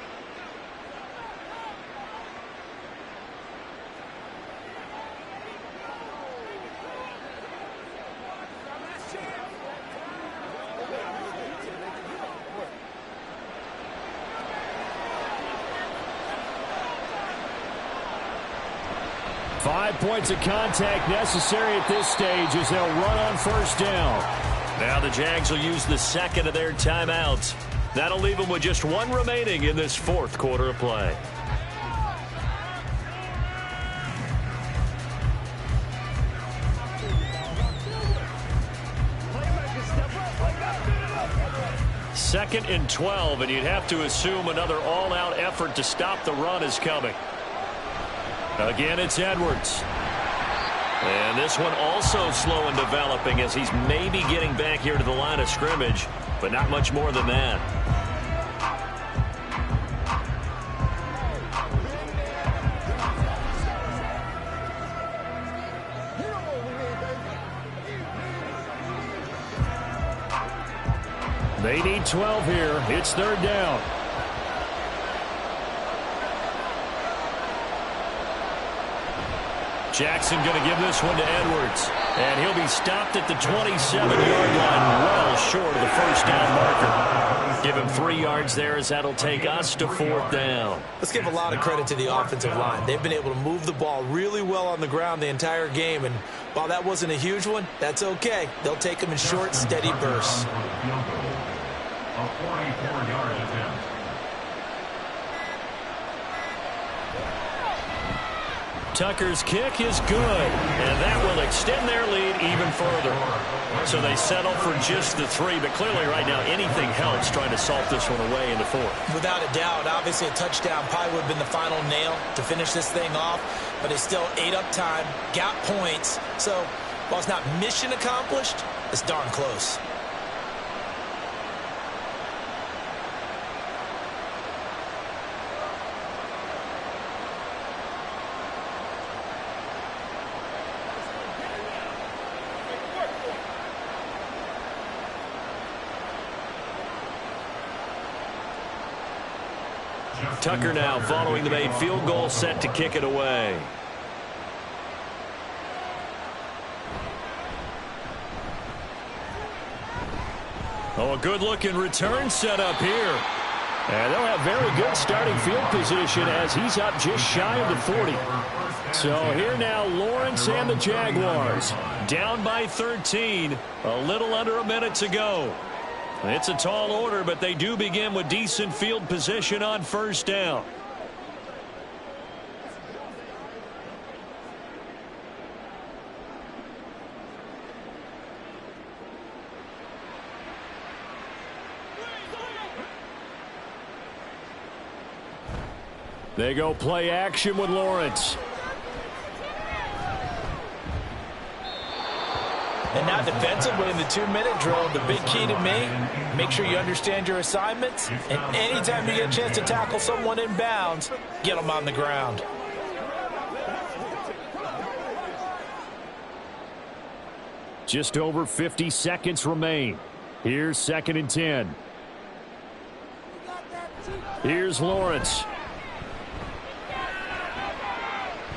Points of contact necessary at this stage as they'll run on first down. Now the Jags will use the second of their timeouts. That'll leave them with just one remaining in this fourth quarter of play. Second and 12, and you'd have to assume another all-out effort to stop the run is coming. Again, it's Edwards. And this one also slow in developing as he's maybe getting back here to the line of scrimmage, but not much more than that. They need 12 here. It's third down. Jackson going to give this one to Edwards. And he'll be stopped at the 27-yard line, well short of the first down marker. Give him 3 yards there as that'll take us to fourth down. Let's give a lot of credit to the offensive line. They've been able to move the ball really well on the ground the entire game. And while that wasn't a huge one, that's okay. They'll take them in short, steady bursts. A 44-yard attempt. Tucker's kick is good, and that will extend their lead even further. So they settle for just the 3, but clearly right now anything helps trying to salt this one away in the fourth. Without a doubt, obviously a touchdown probably would have been the final nail to finish this thing off, but it's still ate up time, got points. So while it's not mission accomplished, it's darn close. Tucker now following the made field goal, set to kick it away. Oh, a good-looking return set up here. And they'll have very good starting field position as he's up just shy of the 40. So here now, Lawrence and the Jaguars. Down by 13, a little under a minute to go. It's a tall order, but they do begin with decent field position on first down. They go play action with Lawrence. And now defensively in the 2-minute drill, the big key to me, make sure you understand your assignments, and anytime you get a chance to tackle someone in bounds, get them on the ground. Just over 50 seconds remain. Here's second and 10. Here's Lawrence.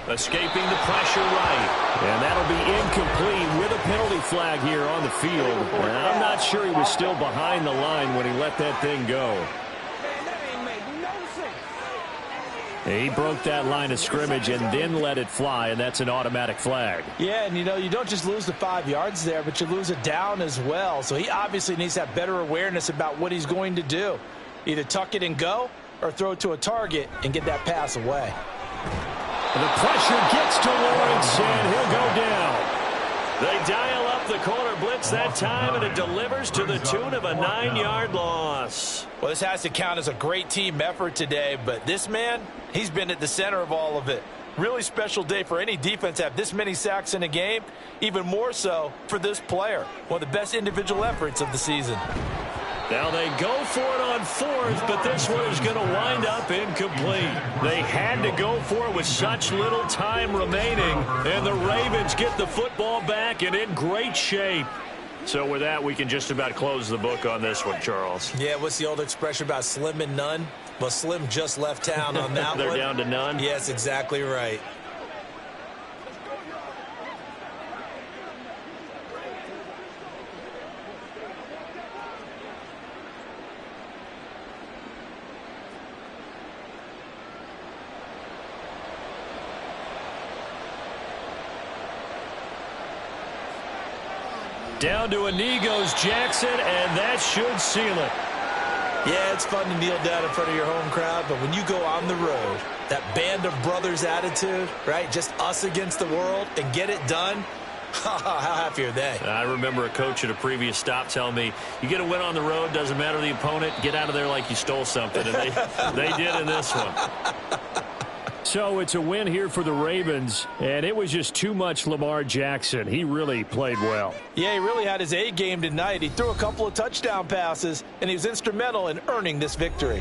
Escaping the pressure right. And that'll be incomplete with a penalty flag here on the field. And I'm not sure he was still behind the line when he let that thing go. He broke that line of scrimmage and then let it fly, and that's an automatic flag. Yeah, and you don't just lose the 5 yards there, but you lose it down as well. So he obviously needs to have better awareness about what he's going to do. Either tuck it and go or throw it to a target and get that pass away. The pressure gets to Lawrence, and he'll go down. They dial up the corner blitz that time, and it delivers to the tune of a 9-yard loss. Well, this has to count as a great team effort today, but this man, he's been at the center of all of it. Really special day for any defense to have this many sacks in a game, even more so for this player. One of the best individual efforts of the season. Now they go for it on fourth, but this one is going to wind up incomplete. They had to go for it with such little time remaining, and the Ravens get the football back and in great shape. So with that, we can just about close the book on this one, Charles. Yeah, what's the old expression about slim and none? Well, Slim just left town on that They're one. down to none? Yes, exactly right. Down to a knee goes Jackson, and that should seal it. Yeah, it's fun to kneel down in front of your home crowd, but when you go on the road, that band of brothers attitude, right? Just us against the world and get it done. How happy are they? I remember a coach at a previous stop telling me, you get a win on the road, doesn't matter the opponent, get out of there like you stole something. And they did in this one. So it's a win here for the Ravens, and it was just too much Lamar Jackson. He really played well. Yeah, he really had his A game tonight. He threw a couple of touchdown passes, and he was instrumental in earning this victory.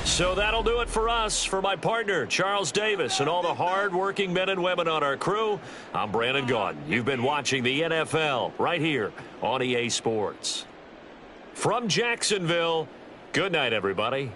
So that'll do it for us. For my partner, Charles Davis, and all the hard-working men and women on our crew, I'm Brandon Gaudin. You've been watching the NFL right here on EA Sports. From Jacksonville, good night, everybody.